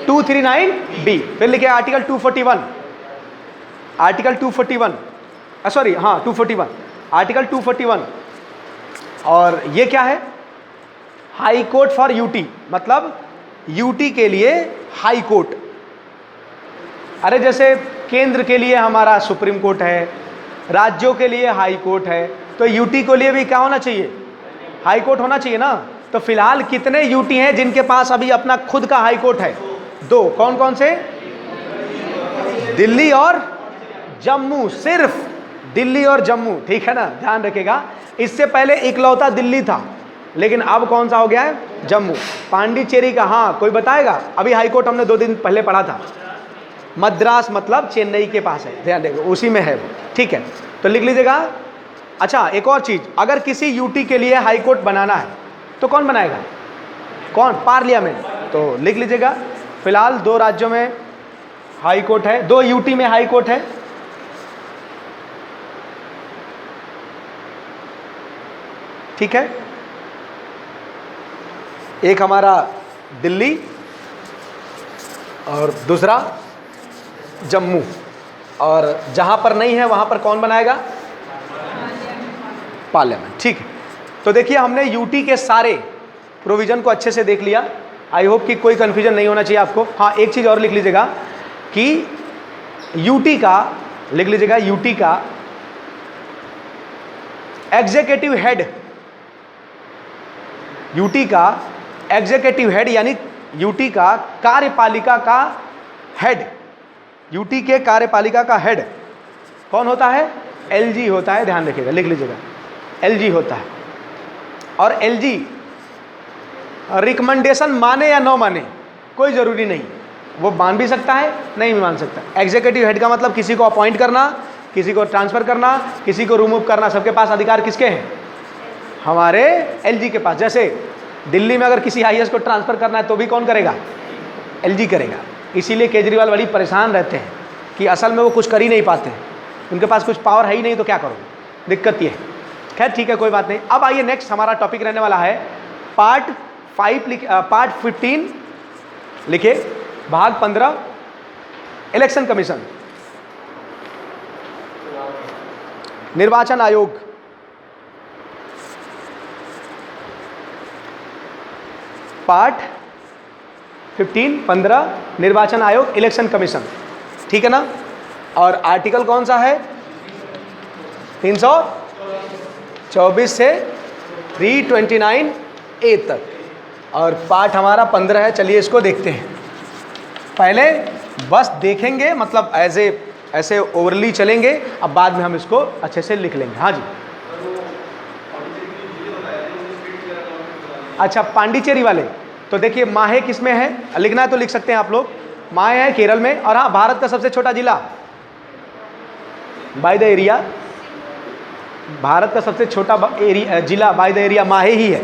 239B। फिर लिखे आर्टिकल 241, आर्टिकल 241, सॉरी हाँ 241, आर्टिकल 241। और ये क्या है? हाई कोर्ट फॉर यूटी, मतलब यूटी के लिए हाई कोर्ट। अरे जैसे केंद्र के लिए हमारा सुप्रीम कोर्ट है, राज्यों के लिए हाई कोर्ट है, तो यूटी के लिए भी क्या होना चाहिए? हाई कोर्ट होना चाहिए ना। तो फिलहाल कितने यूटी हैं जिनके पास अभी अपना खुद का हाई कोर्ट है? 2। कौन कौन से? दिल्ली और जम्मू, सिर्फ दिल्ली और जम्मू, ठीक है ना, ध्यान रखिएगा। इससे पहले इकलौता दिल्ली था, लेकिन अब कौन सा हो गया है? जम्मू। पांडिचेरी का, हाँ कोई बताएगा? अभी हाई कोर्ट हमने 2 दिन पहले पढ़ा था, मद्रास मतलब चेन्नई के पास है, ध्यान देगा, उसी में है वो, ठीक है। तो लिख लीजिएगा। अच्छा एक और चीज़, अगर किसी यूटी के लिए हाई कोर्ट बनाना है तो कौन बनाएगा? कौन? पार्लियामेंट। तो लिख लीजिएगा, फिलहाल 2 राज्यों में हाई कोर्ट है, 2 यूटी में हाई कोर्ट है। ठीक है, एक हमारा दिल्ली और दूसरा जम्मू, और जहाँ पर नहीं है वहाँ पर कौन बनाएगा? पार्लियामेंट। ठीक है, तो देखिए हमने यूटी के सारे प्रोविज़न को अच्छे से देख लिया। आई होप कि कोई कन्फ्यूजन नहीं होना चाहिए आपको। हाँ, एक चीज़ और लिख लीजिएगा कि यूटी का, लिख लीजिएगा यूटी का एग्जीक्यूटिव हेड, यूटी का एग्जीक्यूटिव हेड यानी यूटी का कार्यपालिका का हेड, यूटी के कार्यपालिका का हेड कौन होता है? एलजी होता है। ध्यान रखिएगा, लिख लीजिएगा एलजी होता है। और एलजी रिकमेंडेशन माने या न माने कोई ज़रूरी नहीं, वो मान भी सकता है, नहीं भी मान सकता। एग्जीक्यूटिव हेड का मतलब किसी को अपॉइंट करना, किसी को ट्रांसफ़र करना, किसी को रिमूव करना, सबके पास अधिकार किसके हैं? हमारे एलजी के पास। जैसे दिल्ली में अगर किसी आईएएस को ट्रांसफ़र करना है तो भी कौन करेगा? एलजी करेगा। इसीलिए केजरीवाल बड़ी परेशान रहते हैं कि असल में वो कुछ कर ही नहीं पाते हैं, उनके पास कुछ पावर है ही नहीं, तो क्या करोगे? दिक्कत ये है। खैर ठीक है, कोई बात नहीं। अब आइए नेक्स्ट हमारा टॉपिक रहने वाला है पार्ट 15 लिखे, भाग 15 इलेक्शन कमीशन, निर्वाचन आयोग। पार्ट 15 निर्वाचन आयोग इलेक्शन कमीशन, ठीक है ना? और आर्टिकल कौन सा है? 324 से 329A तक, और पार्ट हमारा 15 है। चलिए इसको देखते हैं। पहले बस देखेंगे, मतलब ऐसे ओवरली चलेंगे, अब बाद में हम इसको अच्छे से लिख लेंगे। हाँ जी, अच्छा पांडिचेरी वाले, तो देखिए माहे किस में है? लिखना है तो लिख सकते हैं आप लोग। माहे है केरल में, और हाँ भारत का सबसे छोटा जिला बाय द एरिया, भारत का सबसे छोटा जिला बाय द एरिया माहे ही है।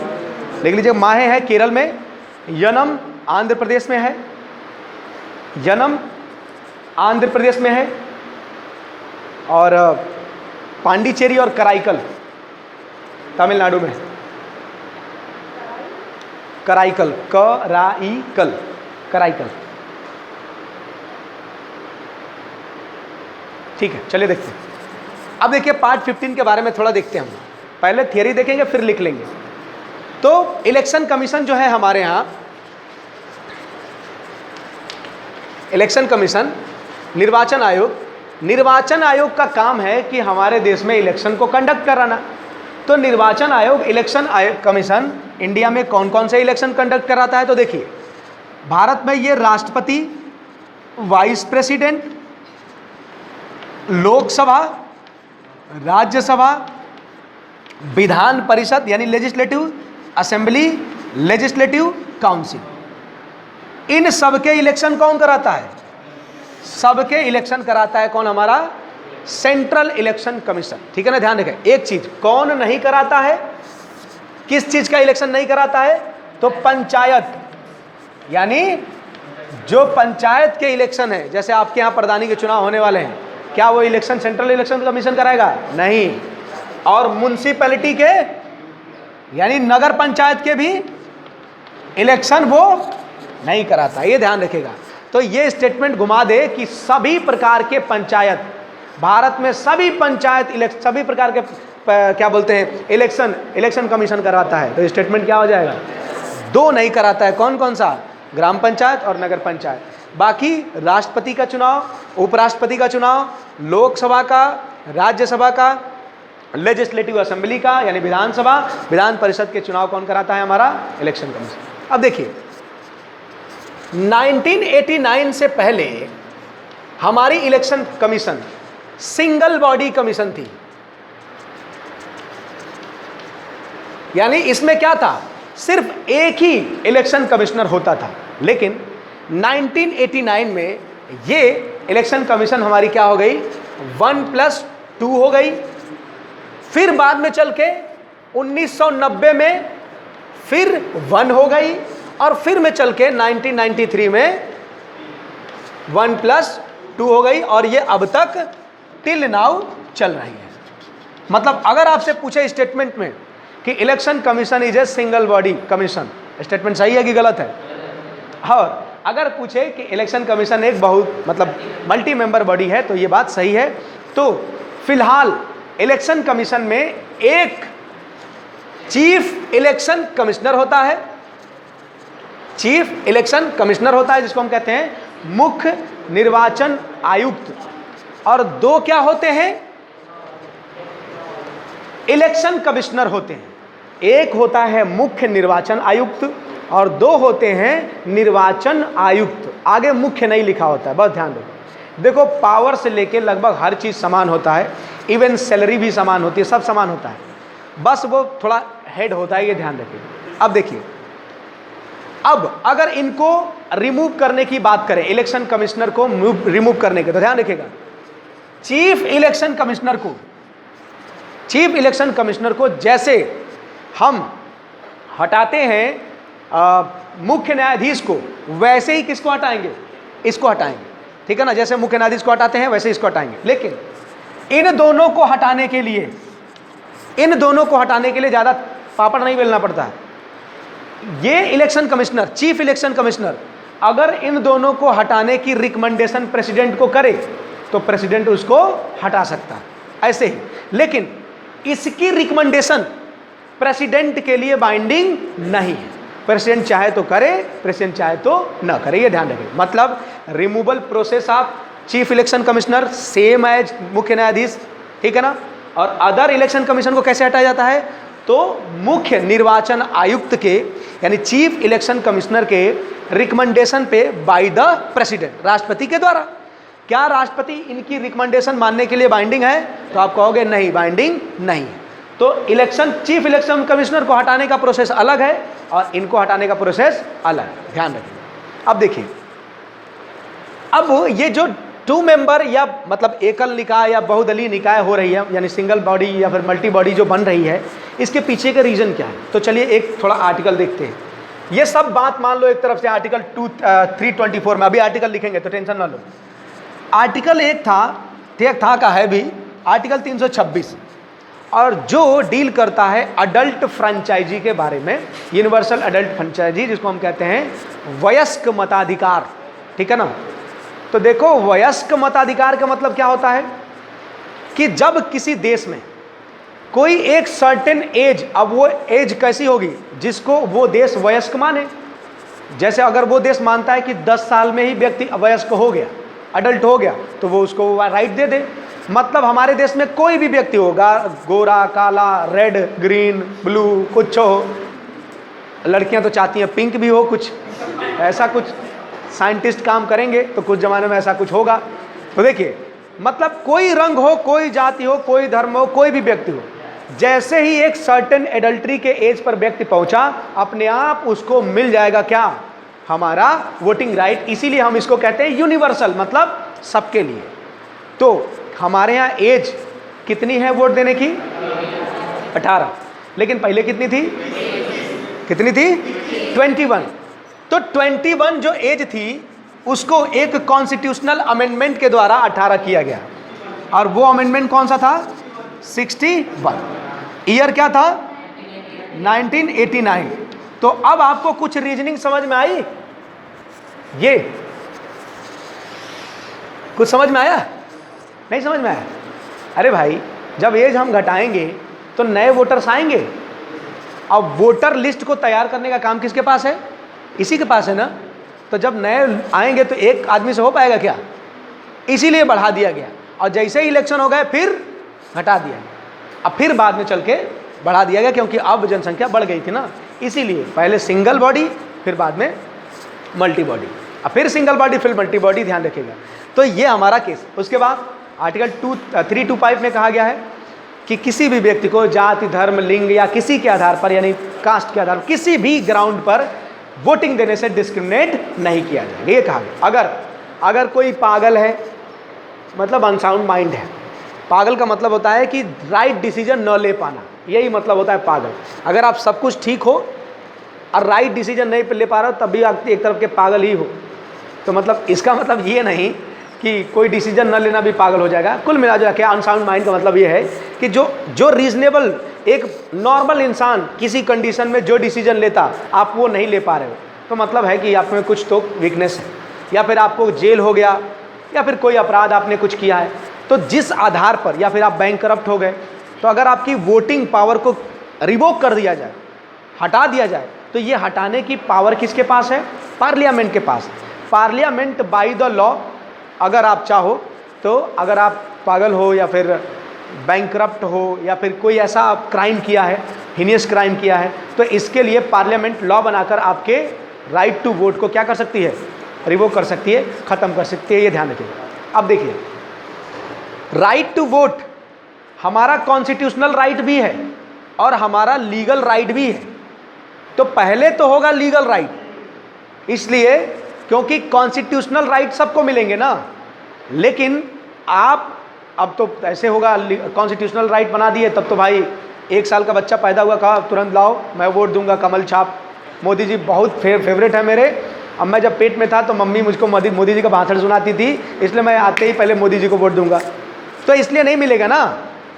लिख लीजिए माहे है केरल में, यनम आंध्र प्रदेश में है, यनम आंध्र प्रदेश में है, और पांडिचेरी और कराईकल तमिलनाडु में है। कराईकल, कराईकल, कराईकल। ठीक है, चलिए देखते हैं। अब देखिए पार्ट 15 के बारे में थोड़ा देखते हैं हम। पहले थियरी देखेंगे फिर लिख लेंगे। तो इलेक्शन कमीशन जो है हमारे यहाँ, इलेक्शन कमीशन निर्वाचन आयोग, निर्वाचन आयोग का काम है कि हमारे देश में इलेक्शन को कंडक्ट कराना। तो निर्वाचन आयोग, इलेक्शन कमीशन इंडिया में कौन कौन से इलेक्शन कंडक्ट कराता है? तो देखिए भारत में ये राष्ट्रपति, वाइस प्रेसिडेंट, लोकसभा, राज्यसभा, विधान परिषद यानी लेजिस्लेटिव असेंबली, लेजिस्लेटिव काउंसिल, इन सबके इलेक्शन कौन कराता है? सबके इलेक्शन कराता है कौन? हमारा सेंट्रल इलेक्शन कमीशन। ठीक है ना? ध्यान रखें एक चीज, कौन नहीं कराता है? किस चीज का इलेक्शन नहीं कराता है? तो पंचायत, यानी जो पंचायत के इलेक्शन है, जैसे आपके यहाँ प्रधानी के चुनाव होने वाले हैं, क्या वो इलेक्शन सेंट्रल इलेक्शन कमीशन कराएगा? नहीं। और म्युनिसिपैलिटी के यानी नगर पंचायत के भी इलेक्शन वो नहीं कराता, ये ध्यान रखिएगा। तो ये स्टेटमेंट घुमा दे कि सभी प्रकार के पंचायत, भारत में सभी पंचायत सभी प्रकार के क्या बोलते हैं इलेक्शन कमीशन कराता है। तो स्टेटमेंट क्या हो जाएगा? दो नहीं कराता है। कौन कौन सा? ग्राम पंचायत और नगर पंचायत। बाकी राष्ट्रपति का चुनाव, उपराष्ट्रपति का चुनाव, लोकसभा का, राज्यसभा का, लेजिस्लेटिव असेंबली का यानी विधानसभा, विधान परिषद के चुनाव कौन कराता है? हमारा इलेक्शन कमीशन। अब देखिए 1989 से पहले हमारी election commission single body commission थी, यानी इसमें क्या था? सिर्फ एक ही इलेक्शन कमिश्नर होता था। लेकिन 1989 में ये इलेक्शन कमीशन हमारी क्या हो गई? 1+2 हो गई। फिर बाद में चल के 1990 में फिर 1 हो गई, और फिर में चल के 1993 में 1+2 हो गई, और ये अब तक टिल नाउ चल रही है। मतलब अगर आपसे पूछे स्टेटमेंट में कि election commission is a single body commission, statement सही है कि गलत है? और अगर पूछे कि इलेक्शन कमीशन एक बहुत मतलब मल्टी मेंबर बॉडी है तो ये बात सही है। तो फिलहाल इलेक्शन कमीशन में एक चीफ इलेक्शन कमिश्नर होता है, चीफ इलेक्शन कमिश्नर होता है जिसको हम कहते हैं मुख्य निर्वाचन आयुक्त, और दो क्या होते हैं? इलेक्शन कमिश्नर होते हैं। एक होता है मुख्य निर्वाचन आयुक्त और दो होते हैं निर्वाचन आयुक्त। आगे मुख्य नहीं लिखा होता है, बहुत ध्यान रखो। देखो पावर से लेके लगभग हर चीज़ समान होता है, इवन सैलरी भी समान होती है, सब समान होता है, बस वो थोड़ा हेड होता है, ये ध्यान रखिए। अब देखिए, अब अगर इनको रिमूव करने की बात करें, इलेक्शन कमिश्नर को रिमूव करने के, तो ध्यान रखिएगा चीफ इलेक्शन कमिश्नर को, चीफ इलेक्शन कमिश्नर को जैसे हम हटाते हैं मुख्य न्यायाधीश को, वैसे ही किसको हटाएंगे? इसको हटाएंगे, ठीक है ना। जैसे मुख्य न्यायाधीश को हटाते हैं वैसे इसको हटाएंगे। लेकिन इन दोनों को हटाने के लिए, इन दोनों को हटाने के लिए ज़्यादा पापड़ नहीं बेलना पड़ता है। ये election commissioner, chief election commissioner अगर इन दोनों को हटाने की रिकमेंडेशन प्रेसिडेंट को करे तो प्रेसिडेंट उसको हटा सकता है, ऐसे ही। लेकिन इसकी रिकमेंडेशन प्रेसिडेंट के लिए बाइंडिंग नहीं है। प्रेसिडेंट चाहे तो करे, प्रेसिडेंट चाहे तो ना करे, ये ध्यान रखें। मतलब removal process of chief election commissioner same as मुख्य न्यायाधीश, ठीक है ना। और अदर इलेक्शन कमीशन को कैसे हटाया जाता है? तो मुख्य निर्वाचन आयुक्त के यानी चीफ इलेक्शन कमिश्नर के रिकमेंडेशन पे बाय द प्रेसिडेंट, राष्ट्रपति के द्वारा। क्या राष्ट्रपति इनकी रिकमेंडेशन मानने के लिए बाइंडिंग है? तो आप कहोगे नहीं, बाइंडिंग नहीं है। तो इलेक्शन चीफ इलेक्शन कमिश्नर को हटाने का प्रोसेस अलग है और इनको हटाने का प्रोसेस अलग, ध्यान रखिए। अब देखिए, अब ये जो 2 मेंबर या मतलब एकल निकाय या बहुदलीय निकाय हो रही है, यानी सिंगल बॉडी या फिर मल्टी बॉडी जो बन रही है, इसके पीछे का रीजन क्या है? तो चलिए एक थोड़ा आर्टिकल देखते हैं। ये सब बात मान लो एक तरफ से आर्टिकल 324 में, अभी आर्टिकल लिखेंगे तो टेंशन ना लो। आर्टिकल एक था, ठीक था का है भी आर्टिकल 326, और जो डील करता है अडल्ट फ्रेंचाइजी के बारे में, यूनिवर्सल अडल्ट फ्रेंचाइजी, जिसको हम कहते हैं वयस्क मताधिकार, ठीक है ना। तो देखो वयस्क मताधिकार का मतलब क्या होता है कि जब किसी देश में कोई एक सर्टेन एज, अब वो एज कैसी होगी जिसको वो देश वयस्क माने। जैसे अगर वो देश मानता है कि 10 साल में ही व्यक्ति वयस्क हो गया, अडल्ट हो गया, तो वो उसको राइट दे दे। मतलब हमारे देश में कोई भी व्यक्ति होगा, गोरा, काला, रेड, ग्रीन, ब्लू, कुछ हो, लड़कियां तो चाहती हैं पिंक भी हो, कुछ ऐसा कुछ साइंटिस्ट काम करेंगे तो कुछ ज़माने में ऐसा कुछ होगा। तो देखिए, मतलब कोई रंग हो, कोई जाति हो, कोई धर्म हो, कोई भी व्यक्ति हो, जैसे ही एक सर्टेन एडल्ट्री के एज पर व्यक्ति पहुंचा, अपने आप उसको मिल जाएगा क्या? हमारा वोटिंग राइट। इसीलिए हम इसको कहते हैं यूनिवर्सल, मतलब सबके लिए। तो हमारे यहाँ एज कितनी है वोट देने की? 18। लेकिन पहले कितनी थी? कितनी थी? 21। तो 21 जो एज थी उसको एक कॉन्स्टिट्यूशनल अमेंडमेंट के द्वारा 18 किया गया, और वो अमेंडमेंट कौन सा था? 61। ईयर क्या था? 1989। तो अब आपको कुछ रीजनिंग समझ में आई? ये कुछ समझ में आया? नहीं समझ में आया? अरे भाई, जब एज हम घटाएंगे तो नए वोटर्स आएंगे। अब वोटर लिस्ट को तैयार करने का काम किसके पास है? इसी के पास है ना। तो जब नए आएंगे तो एक आदमी से हो पाएगा क्या? इसीलिए बढ़ा दिया गया, और जैसे ही इलेक्शन हो गए फिर घटा दिया गया, अब फिर बाद में चल के बढ़ा दिया गया, क्योंकि अब जनसंख्या बढ़ गई थी ना। इसीलिए पहले सिंगल बॉडी, फिर बाद में मल्टी बॉडी, अब फिर सिंगल बॉडी, फिर मल्टी बॉडी, ध्यान रखिएगा। तो ये हमारा केस। उसके बाद आर्टिकल 325 में कहा गया है कि किसी भी व्यक्ति को जाति, धर्म, लिंग या किसी के आधार पर, यानी कास्ट के आधार पर, किसी भी ग्राउंड पर वोटिंग देने से डिस्क्रिमिनेट नहीं किया जाएगा, ये कहा गया। अगर कोई पागल है, मतलब अनसाउंड माइंड है, पागल का मतलब होता है कि राइट डिसीजन न ले पाना, यही मतलब होता है पागल। अगर आप सब कुछ ठीक हो और राइट डिसीजन नहीं ले पा रहे हो, तब भी आप एक तरफ के पागल ही हो। तो मतलब इसका मतलब ये नहीं कि कोई डिसीजन न लेना भी पागल हो जाएगा। कुल मिला जुला के अनसाउंड माइंड का मतलब ये है कि जो रीजनेबल एक नॉर्मल इंसान किसी कंडीशन में जो डिसीजन लेता आप वो नहीं ले पा रहे हो, तो मतलब है कि आप में कुछ तो वीकनेस है, या फिर आपको जेल हो गया, या फिर कोई अपराध आपने कुछ किया है। तो जिस आधार पर, या फिर आप बैंक करप्ट हो गए, तो अगर आपकी वोटिंग पावर को रिवोक कर दिया जाए, हटा दिया जाए, तो ये हटाने की पावर किसके पास है? पार्लियामेंट के पास। पार्लियामेंट बाय द लॉ, अगर आप चाहो तो, अगर आप पागल हो या फिर बैंक करप्ट हो या फिर कोई ऐसा क्राइम किया है, हीनियस क्राइम किया है, तो इसके लिए पार्लियामेंट लॉ बनाकर आपके राइट टू वोट को क्या कर सकती है? रिवोक कर सकती है, ख़त्म कर सकती है। ये ध्यान रखिएगा। अब देखिए, राइट टू वोट हमारा कॉन्स्टिट्यूशनल राइट भी है और हमारा लीगल राइट भी है। तो पहले तो होगा लीगल राइट, इसलिए क्योंकि कॉन्स्टिट्यूशनल राइट सबको मिलेंगे ना, लेकिन आप अब तो ऐसे होगा, कॉन्स्टिट्यूशनल राइट बना दिए, तब तो भाई 1 साल का बच्चा पैदा हुआ, कहा तुरंत लाओ मैं वोट दूंगा, कमल छाप। मोदी जी बहुत फेवरेट है मेरे। अब मैं जब पेट में था तो मम्मी मुझको मोदी जी का भाषण सुनाती थी, इसलिए मैं आते ही पहले मोदी जी को वोट दूंगा, तो इसलिए नहीं मिलेगा ना।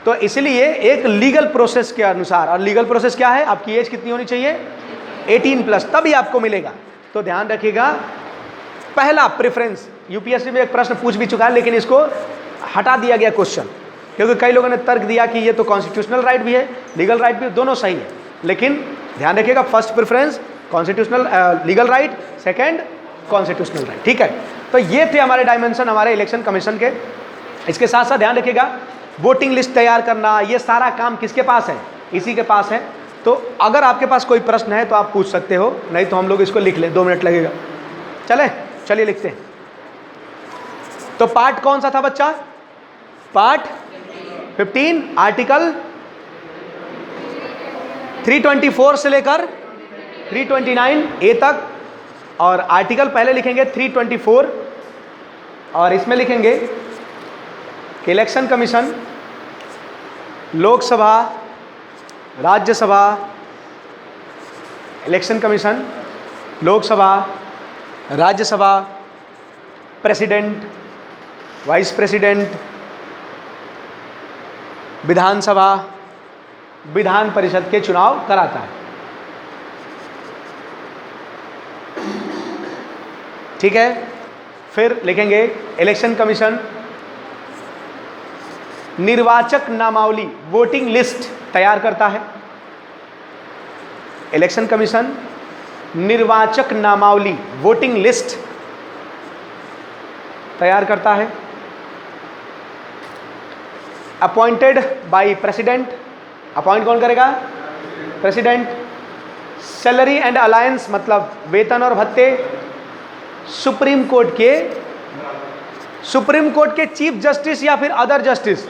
तो इसलिए एक लीगल प्रोसेस के अनुसार, और लीगल प्रोसेस क्या है? आपकी एज कितनी होनी चाहिए? 18+, तभी आपको मिलेगा। तो ध्यान रखिएगा, पहला प्रेफरेंस, यूपीएससी में एक प्रश्न पूछ भी चुका है, लेकिन इसको हटा दिया गया क्वेश्चन, क्योंकि कई लोगों ने तर्क दिया कि ये तो कॉन्स्टिट्यूशनल राइट भी है, लीगल राइट भी, दोनों सही है। लेकिन ध्यान रखिएगा, first preference constitutional legal right, second constitutional right, ठीक है। तो ये थे हमारे डायमेंशन हमारे इलेक्शन कमीशन के। इसके साथ साथ ध्यान रखिएगा, वोटिंग लिस्ट तैयार करना, ये सारा काम किसके पास है? इसी के पास है। तो अगर आपके पास कोई प्रश्न है तो आप पूछ सकते हो, नहीं तो हम लोग इसको लिख लें, 2 मिनट लगेगा। चलिए लिखते हैं। तो पार्ट कौन सा था बच्चा? पार्ट 15, आर्टिकल 324 से लेकर 329 ए तक, और आर्टिकल पहले लिखेंगे 324, और इसमें लिखेंगे कि election commission Lok Sabha, Rajya Sabha, election commission Lok Sabha, Rajya Sabha, president, vice president, Vidhan Sabha, Vidhan Parishad के चुनाव कराता है। ठीक है। फिर लिखेंगे इलेक्शन कमीशन निर्वाचक नामावली, वोटिंग लिस्ट तैयार करता है। इलेक्शन कमीशन निर्वाचक नामावली, वोटिंग लिस्ट तैयार करता है। अपॉइंटेड बाय प्रेसिडेंट, अपॉइंट कौन करेगा? प्रेसिडेंट। सैलरी एंड अलायंस मतलब वेतन और भत्ते सुप्रीम कोर्ट के चीफ जस्टिस या फिर अदर जस्टिस,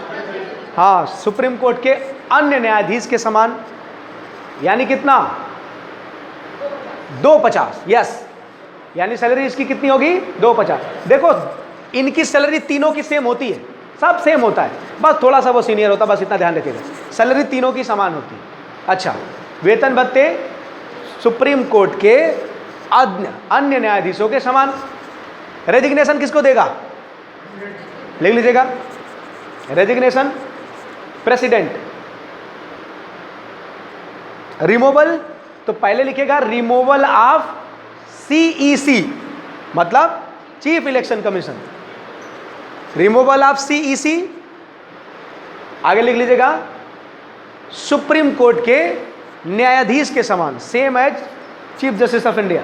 हाँ, सुप्रीम कोर्ट के अन्य न्यायाधीश के समान, यानी कितना? 250, यस, यानी सैलरी इसकी कितनी होगी? 250। देखो इनकी सैलरी तीनों की सेम होती है, सब सेम होता है, बस थोड़ा सा वो सीनियर होता है, बस इतना ध्यान रखिएगा। सैलरी तीनों की समान होती है। अच्छा, वेतन भत्ते सुप्रीम कोर्ट के अन्य न्यायाधीशों के समान। रेजिग्नेशन किसको देगा? लिख लीजिएगा, रेजिग्नेशन प्रेसिडेंट। रिमूवल तो पहले लिखेगा रिमूवल ऑफ सीईसी मतलब chief election commission, removal of CEC. आगे लिख लीजिएगा सुप्रीम कोर्ट के न्यायाधीश के समान, same as chief justice of India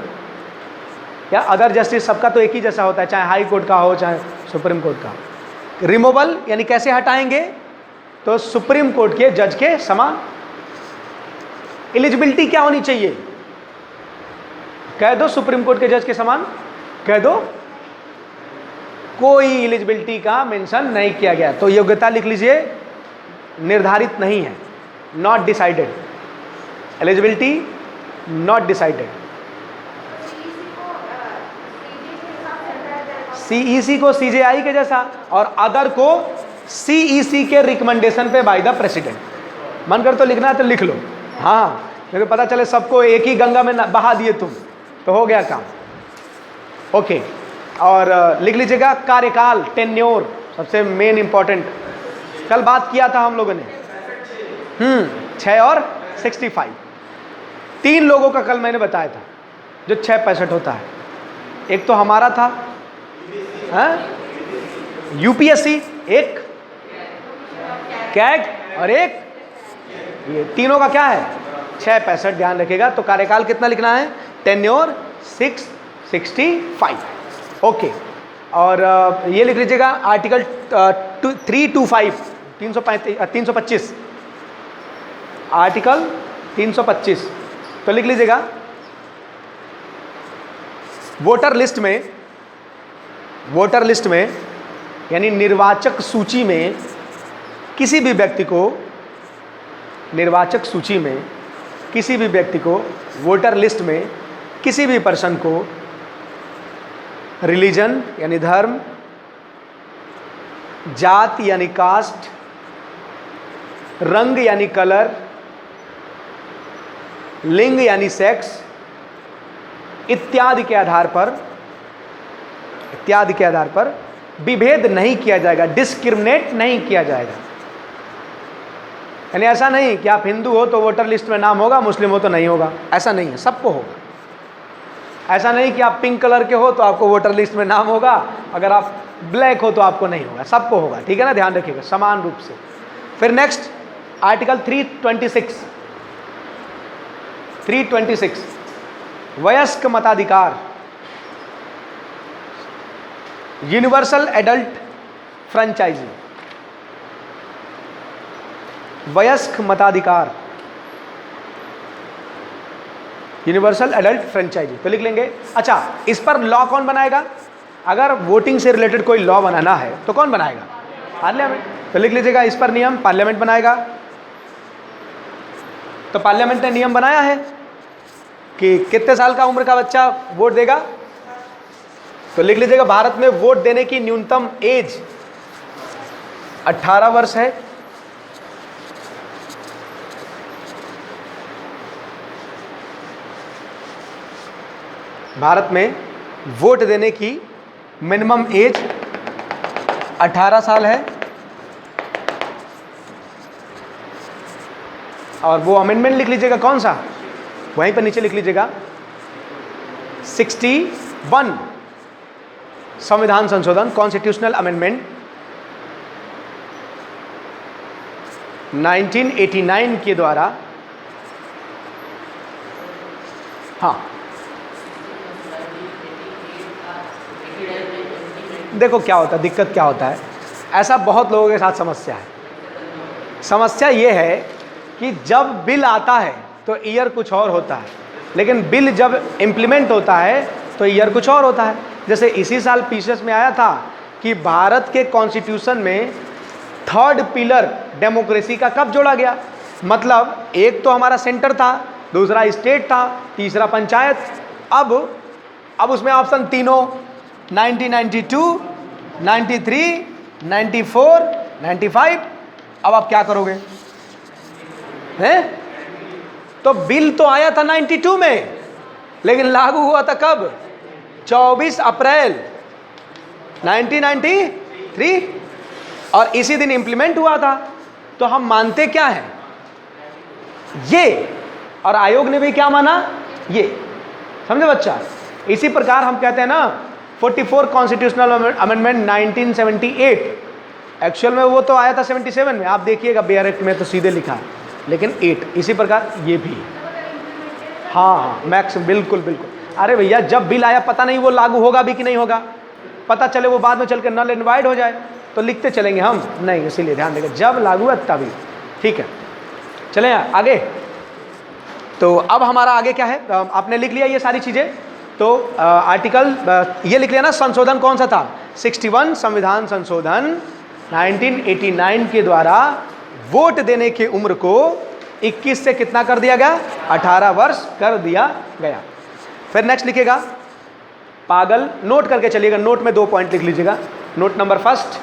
या अदर जस्टिस, सबका तो एक ही जैसा होता है, चाहे हाई कोर्ट का हो चाहे सुप्रीम कोर्ट का। रिमूवल यानी कैसे हटाएंगे? तो सुप्रीम कोर्ट के जज के समान। एलिजिबिलिटी क्या होनी चाहिए? कह दो सुप्रीम कोर्ट के जज के समान, कह दो। कोई एलिजिबिलिटी का मेंशन नहीं किया गया, तो योग्यता लिख लीजिए निर्धारित नहीं है, not decided. Eligibility not decided. CEC को सीजेआई के जैसा और अदर को सीईसी के रिकमेंडेशन पे बाय द प्रेसिडेंट। मन कर तो लिखना है तो लिख लो, हाँ, मेरे पता चले सबको एक ही गंगा में बहा दिए तुम तो हो गया काम। ओके, और लिख लीजिएगा कार्यकाल, टेन्योर, सबसे मेन इंपॉर्टेंट, कल बात किया था हम लोगों ने। 6 और 65। 3 लोगों का कल मैंने बताया था जो 665 होता है। एक तो हमारा था यूपीएससी, एक कैग और एक ये, तीनों का क्या है 665। ध्यान रखिएगा। तो कार्यकाल कितना लिखना है, टेन्योर 665। ओके, और ये लिख लीजिएगा आर्टिकल 325 325 आर्टिकल 325। तो लिख लीजिएगा वोटर लिस्ट में यानी निर्वाचक सूची में किसी भी व्यक्ति को वोटर लिस्ट में किसी भी पर्सन को रिलीजन यानी धर्म, जात यानी कास्ट, रंग यानी कलर, लिंग यानी सेक्स इत्यादि के आधार पर विभेद नहीं किया जाएगा, डिस्क्रिमिनेट नहीं किया जाएगा। यानी ऐसा नहीं कि आप हिंदू हो तो वोटर लिस्ट में नाम होगा, मुस्लिम हो तो नहीं होगा, ऐसा नहीं है, सबको होगा। ऐसा नहीं कि आप पिंक कलर के हो तो आपको वोटर लिस्ट में नाम होगा, अगर आप ब्लैक हो तो आपको नहीं होगा, सबको होगा। ठीक है ना, ध्यान रखिएगा समान रूप से। फिर नेक्स्ट आर्टिकल 326 वयस्क मताधिकार, यूनिवर्सल एडल्ट फ्रेंचाइजी, वयस्क मताधिकार, यूनिवर्सल एडल्ट फ्रेंचाइजी। तो लिख लेंगे। अच्छा, इस पर लॉ कौन बनाएगा? अगर वोटिंग से रिलेटेड कोई लॉ बनाना है तो कौन बनाएगा? पार्लियामेंट। तो लिख लीजिएगा इस पर नियम पार्लियामेंट बनाएगा। तो पार्लियामेंट ने नियम बनाया है कि कितने साल का उम्र का बच्चा वोट देगा। तो लिख लीजिएगा भारत में वोट देने की न्यूनतम एज 18 वर्ष है। भारत में वोट देने की मिनिमम एज 18 साल है। और वो अमेंडमेंट लिख लीजिएगा कौन सा, वहीं पर नीचे लिख लीजिएगा 61 संविधान संशोधन, कॉन्स्टिट्यूशनल अमेंडमेंट 1989 के द्वारा। हाँ, देखो क्या होता है, दिक्कत क्या होता है, ऐसा बहुत लोगों के साथ समस्या है। समस्या ये है कि जब बिल आता है तो ईयर कुछ और होता है, लेकिन बिल जब इम्प्लीमेंट होता है तो ईयर कुछ और होता है। जैसे इसी साल पीसीएस में आया था कि भारत के कॉन्स्टिट्यूशन में 3rd पिलर डेमोक्रेसी का कब जोड़ा गया। मतलब एक तो हमारा सेंटर था, दूसरा स्टेट था, तीसरा पंचायत। अब उसमें ऑप्शन तीनों 1992, 93, 94, 95। अब आप क्या करोगे हैं? तो बिल तो आया था 92 में, लेकिन लागू हुआ था कब? 24 अप्रैल 1993, और इसी दिन इंप्लीमेंट हुआ था। तो हम मानते क्या है? ये। और आयोग ने भी क्या माना? ये। समझे बच्चा? इसी प्रकार हम कहते हैं ना 44 कॉन्स्टिट्यूशनल अमेंडमेंट 1978, एक्चुअल में वो तो आया था 77 में, आप देखिएगा बेयर एक्ट में तो सीधे लिखा है, लेकिन 8। इसी प्रकार ये भी। हाँ, मैक्स, बिल्कुल। अरे भैया, जब बिल आया पता नहीं वो लागू होगा भी कि नहीं होगा, पता चले वो बाद में चल के नल एंड वाइड हो जाए तो लिखते चलेंगे हम नहीं। इसीलिए ध्यान देगा जब लागू है तभी। ठीक है, चलें आगे। तो अब हमारा आगे क्या है, आपने लिख लिया ये सारी चीज़ें। तो आर्टिकल ये लिख लिया ना, संशोधन कौन सा था? 61 संविधान संशोधन 1989 के द्वारा वोट देने की उम्र को 21 से कितना कर दिया गया? 18 वर्ष कर दिया गया। फिर नेक्स्ट लिखिएगा पागल। नोट करके चलिएगा, नोट में 2 पॉइंट लिख लीजिएगा। नोट नंबर फर्स्ट,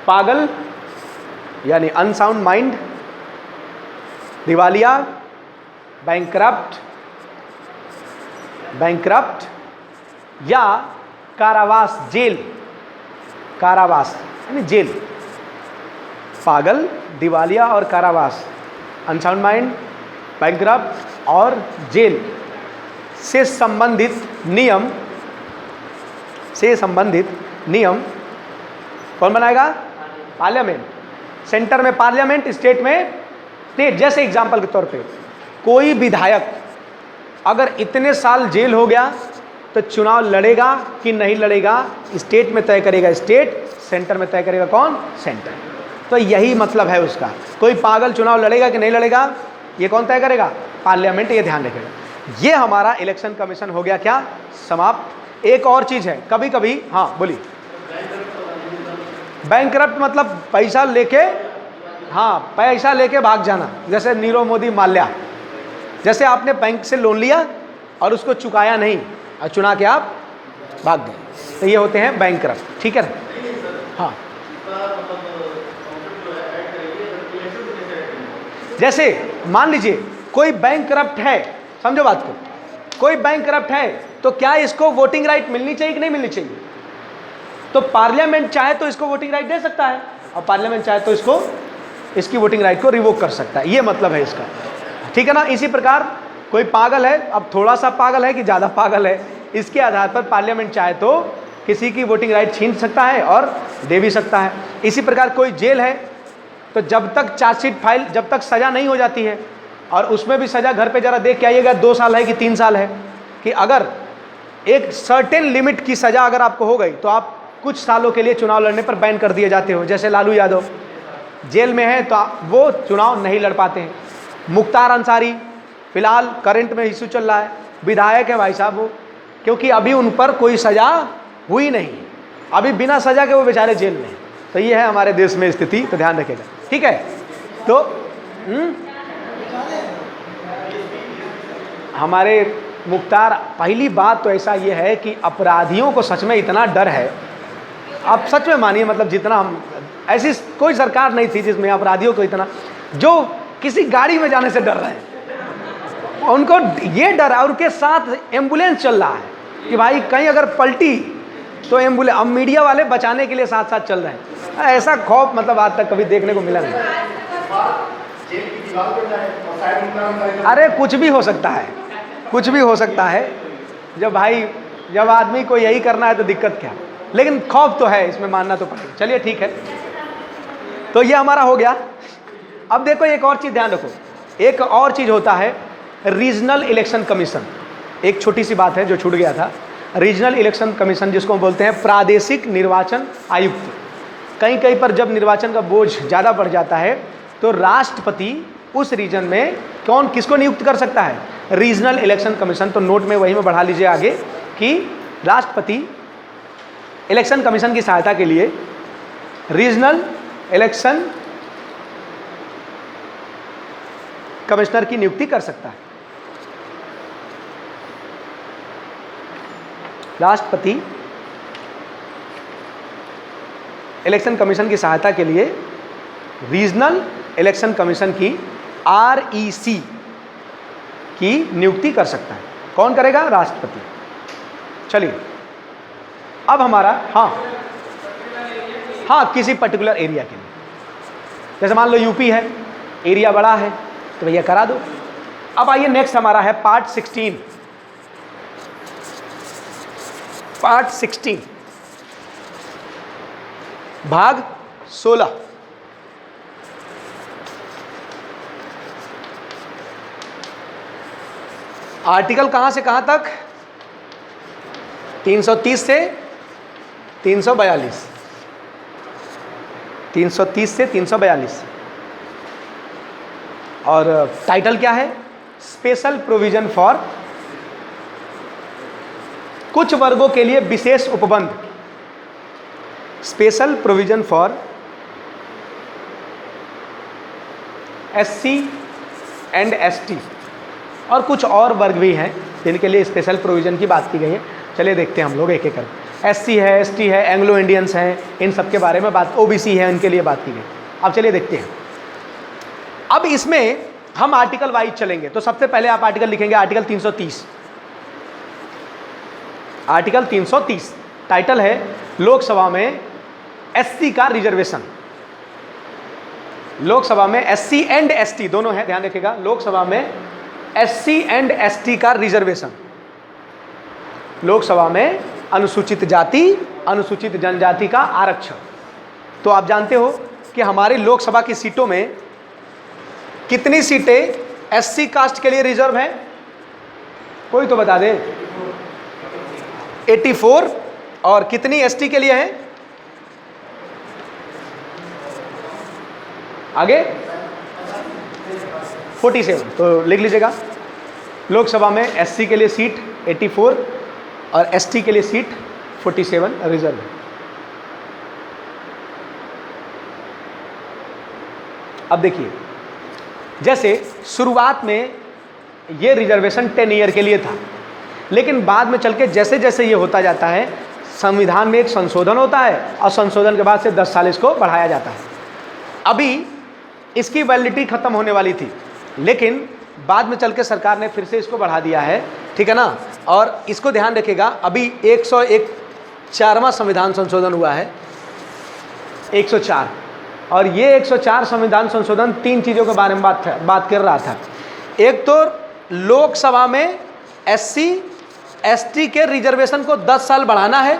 पागल यानी अनसाउंड माइंड, दिवालिया, बैंकरप्ट या कारावास, जेल। कारावास यानी जेल। पागल, दिवालिया और कारावास, अनसाउंड माइंड, बैंकरप्ट और जेल से संबंधित नियम कौन बनाएगा? पार्लियामेंट। सेंटर में पार्लियामेंट, स्टेट में स्टेट। जैसे एग्जांपल के तौर पे कोई विधायक अगर इतने साल जेल हो गया तो चुनाव लड़ेगा कि नहीं लड़ेगा, स्टेट में तय करेगा स्टेट, सेंटर में तय करेगा कौन? सेंटर। तो यही मतलब है उसका। कोई पागल चुनाव लड़ेगा कि नहीं लड़ेगा, ये कौन तय करेगा? पार्लियामेंट। ये ध्यान रखेगा। ये हमारा इलेक्शन कमीशन हो गया क्या? समाप्त। एक और चीज है, कभी कभी, हाँ बोलिए। बैंकरप्ट मतलब पैसा लेके, हाँ पैसा लेके भाग जाना, जैसे नीरव मोदी, माल्या। जैसे आपने बैंक से लोन लिया और उसको चुकाया नहीं और चुना के आप भाग गए, तो ये होते हैं बैंकरप्ट। ठीक है ना? हाँ, जैसे मान लीजिए कोई बैंकरप्ट है, समझो बात को, कोई बैंकरप्ट है तो क्या इसको वोटिंग राइट मिलनी चाहिए कि नहीं मिलनी चाहिए? तो पार्लियामेंट चाहे तो इसको वोटिंग राइट दे सकता है और पार्लियामेंट चाहे तो इसको, इसकी वोटिंग राइट को रिवोक कर सकता है। ये मतलब है इसका। ठीक है ना? इसी प्रकार कोई पागल है, अब थोड़ा सा पागल है कि ज़्यादा पागल है, इसके आधार पर पार्लियामेंट चाहे तो किसी की वोटिंग राइट छीन सकता है और दे भी सकता है। इसी प्रकार कोई जेल है तो जब तक चार्जशीट फाइल, जब तक सज़ा नहीं हो जाती है, और उसमें भी सज़ा घर पे ज़रा देख के आइएगा 2 साल है कि 3 साल है, कि अगर एक सर्टेन लिमिट की सज़ा अगर आपको हो गई तो आप कुछ सालों के लिए चुनाव लड़ने पर बैन कर दिए जाते हो। जैसे लालू यादव जेल में है तो वो चुनाव नहीं लड़ पाते हैं। मुख्तार अंसारी फिलहाल करंट में इशू चल रहा है, विधायक है भाई साहब वो, क्योंकि अभी उन पर कोई सज़ा हुई नहीं, अभी बिना सज़ा के वो बेचारे जेल में। तो ये है हमारे देश में स्थिति, तो ध्यान रखेगा। ठीक है? तो हमारे मुख्तार, पहली बात तो ऐसा ये है कि अपराधियों को सच में इतना डर है, आप सच में मानिए, मतलब जितना हम, ऐसी कोई सरकार नहीं थी जिसमें अपराधियों को इतना, जो किसी गाड़ी में जाने से डर रहे हैं, उनको ये डर है। और उनके साथ एम्बुलेंस चल रहा है कि भाई कहीं अगर पलटी तो एम्बुलेंस, अब मीडिया वाले बचाने के लिए साथ साथ चल रहे हैं। ऐसा खौफ मतलब आज तक कभी देखने को मिला नहीं। अरे कुछ भी हो सकता है, कुछ भी हो सकता है। जब भाई, जब आदमी को यही करना है तो दिक्कत क्या, लेकिन खौफ तो है, इसमें मानना तो पड़ेगा। चलिए ठीक है, तो ये हमारा हो गया। अब देखो एक और चीज़ ध्यान रखो, एक और चीज़ होता है रीजनल इलेक्शन कमीशन। एक छोटी सी बात है जो छूट गया था। रीजनल इलेक्शन कमीशन जिसको बोलते हैं प्रादेशिक निर्वाचन आयुक्त। कहीं कहीं पर जब निर्वाचन का बोझ ज़्यादा बढ़ जाता है तो राष्ट्रपति उस रीजन में कौन किसको नियुक्त कर सकता है? Regional election commission. तो नोट में वही में बढ़ा लीजिए आगे कि राष्ट्रपति इलेक्शन कमीशन की सहायता के लिए रीजनल इलेक्शन कमिश्नर की नियुक्ति कर सकता है। राष्ट्रपति इलेक्शन कमीशन की सहायता के लिए रीजनल इलेक्शन कमीशन की REC की नियुक्ति कर सकता है। कौन करेगा? राष्ट्रपति। चलिए अब हमारा, हाँ किसी पर्टिकुलर एरिया के लिए, जैसे मान लो यूपी है, एरिया बड़ा है तो भैया करा दो। अब आइए नेक्स्ट हमारा है पार्ट 16। पार्ट 16 भाग 16। आर्टिकल कहां से कहां तक? 330 से 342। 330 से 342। और टाइटल क्या है? स्पेशल प्रोविजन फॉर, कुछ वर्गों के लिए विशेष उपबंध। Special provision for SC and ST, और कुछ और वर्ग भी हैं जिनके लिए स्पेशल प्रोविजन की बात की गई है। चलिए देखते हैं हम लोग एक एक कर। SC है, ST है, एंग्लो इंडियंस हैं, इन सब के बारे में बात, OBC है, इनके लिए बात की गई। अब चलिए देखते हैं। अब इसमें हम आर्टिकल वाइज चलेंगे, तो सबसे पहले आप आर्टिकल लिखेंगे आर्टिकल 330। आर्टिकल 330 टाइटल है लोकसभा में SC का रिजर्वेशन। लोकसभा में एससी एंड एसटी दोनों है, ध्यान रखिएगा, लोकसभा में एससी एंड एसटी का रिजर्वेशन, लोकसभा में अनुसूचित जाति अनुसूचित जनजाति का आरक्षण। तो आप जानते हो कि हमारी लोकसभा की सीटों में कितनी सीटें एससी कास्ट के लिए रिजर्व हैं? कोई तो बता दे। 84। और कितनी एसटी के लिए है? आगे 47। तो लिख लीजिएगा, लोकसभा में एससी के लिए सीट 84 और एसटी के लिए सीट 47 रिजर्व है। अब देखिए, जैसे शुरुआत में ये रिजर्वेशन 10 ईयर के लिए था, लेकिन बाद में चल के जैसे जैसे ये होता जाता है, संविधान में एक संशोधन होता है और संशोधन के बाद से 10 साल इसको बढ़ाया जाता है। अभी इसकी वैलिडिटी खत्म होने वाली थी, लेकिन बाद में चल के सरकार ने फिर से इसको बढ़ा दिया है, ठीक है ना। और इसको ध्यान रखिएगा, अभी 104वां संविधान संशोधन हुआ है, 104। और ये 104 संविधान संशोधन 3 चीज़ों के बारे में बात कर रहा था। एक तो लोकसभा में एससी एसटी के रिजर्वेशन को 10 साल बढ़ाना है,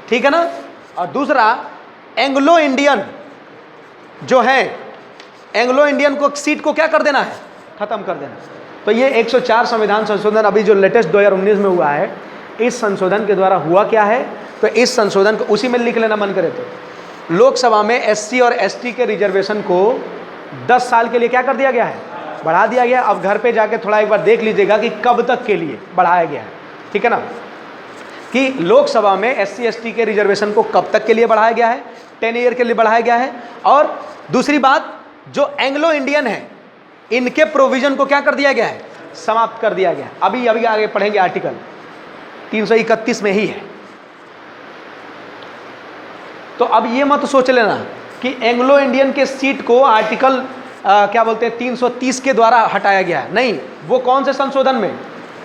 ठीक है ना। और दूसरा, एंग्लो इंडियन जो है, एंग्लो इंडियन को सीट को क्या कर देना है? खत्म कर देना। तो ये 104 संविधान संशोधन अभी जो लेटेस्ट 2019 में हुआ है, इस संशोधन के द्वारा हुआ क्या है? तो इस संशोधन को उसी में लिख लेना मन करे तो, लोकसभा में एससी और एसटी के रिजर्वेशन को 10 साल के लिए क्या कर दिया गया है? बढ़ा दिया गया। अब घर पे जाके थोड़ा एक बार देख लीजिएगा कि कब तक के लिए बढ़ाया गया है, ठीक है ना, कि लोकसभा में एससी एसटी के रिजर्वेशन को कब तक के लिए बढ़ाया गया है? 10 ईयर के लिए बढ़ाया गया है। और दूसरी बात, जो एंग्लो इंडियन है, इनके प्रोविजन को क्या कर दिया गया है? समाप्त कर दिया गया है। अभी आगे पढ़ेंगे, आर्टिकल 331 में ही है। तो अब ये मत सोच लेना कि एंग्लो इंडियन के सीट को आर्टिकल क्या बोलते हैं 330 के द्वारा हटाया गया है। नहीं, वो कौन से संशोधन में?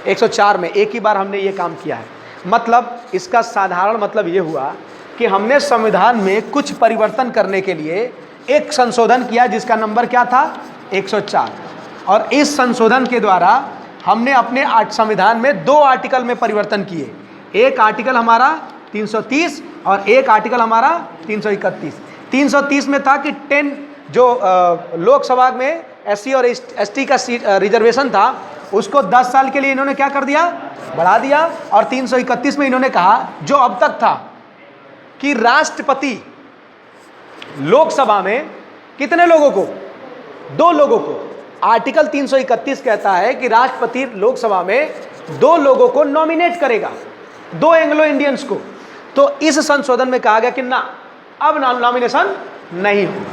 104 में। एक ही बार हमने ये काम किया है। मतलब इसका साधारण मतलब ये हुआ कि हमने संविधान में कुछ परिवर्तन करने के लिए एक संशोधन किया, जिसका नंबर क्या था? 104। और इस संशोधन के द्वारा हमने अपने संविधान में 2 आर्टिकल में परिवर्तन किए। एक आर्टिकल हमारा 330 और एक आर्टिकल हमारा 331। 330 में था कि 10 जो लोकसभा में एससी और एसटी का रिजर्वेशन था, उसको 10 साल के लिए इन्होंने क्या कर दिया? बढ़ा दिया। और 331 में इन्होंने कहा, जो अब तक था कि राष्ट्रपति लोकसभा में कितने लोगों को? 2 लोगों को। आर्टिकल 331 कहता है कि राष्ट्रपति लोकसभा में 2 लोगों को नॉमिनेट करेगा, 2 एंग्लो इंडियंस को। तो इस संशोधन में कहा गया कि ना, अब नॉमिनेशन नहीं होगा,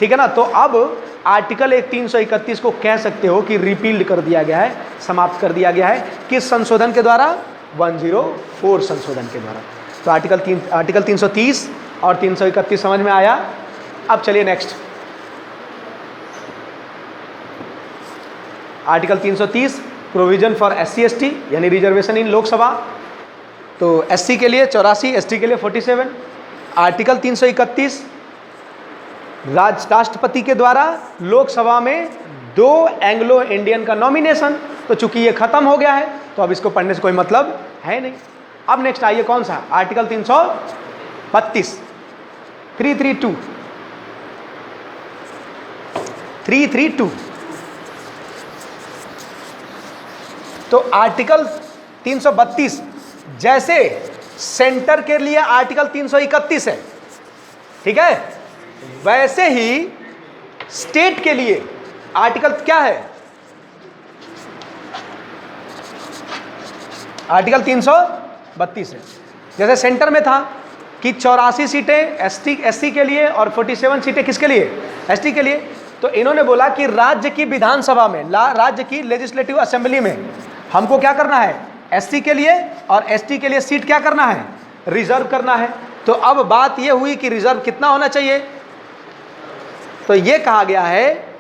ठीक है ना। तो अब आर्टिकल 331 को कह सकते हो कि रिपील्ड कर दिया गया है, समाप्त कर दिया गया है। किस संशोधन के द्वारा? 104 संशोधन के द्वारा। तो आर्टिकल 330 और 331 समझ में आया। अब चलिए next, article 330 provision for SC ST यानी रिजर्वेशन इन लोकसभा। तो एससी के लिए 84, एसटी के लिए 47। आर्टिकल 331 राष्ट्रपति के द्वारा लोकसभा में 2 एंग्लो इंडियन का नॉमिनेशन। तो चूंकि ये खत्म हो गया है, तो अब इसको पढ़ने से कोई मतलब है नहीं। अब नेक्स्ट आइए, कौन सा? आर्टिकल 332 332। तो आर्टिकल 332 जैसे सेंटर के लिए आर्टिकल 331 है, ठीक है, वैसे ही स्टेट के लिए आर्टिकल क्या है? आर्टिकल 332 है। जैसे सेंटर में था कि 84 सीटें एससी के लिए और 47 सीटें किसके लिए? एसटी के लिए। तो इन्होंने बोला कि राज्य की विधानसभा में, राज्य की लेजिस्लेटिव असेंबली में हमको क्या करना है? एससी के लिए और एसटी के लिए सीट क्या करना है? रिजर्व करना है। तो अब बात यह हुई कि रिजर्व कितना होना चाहिए? तो ये कहा गया है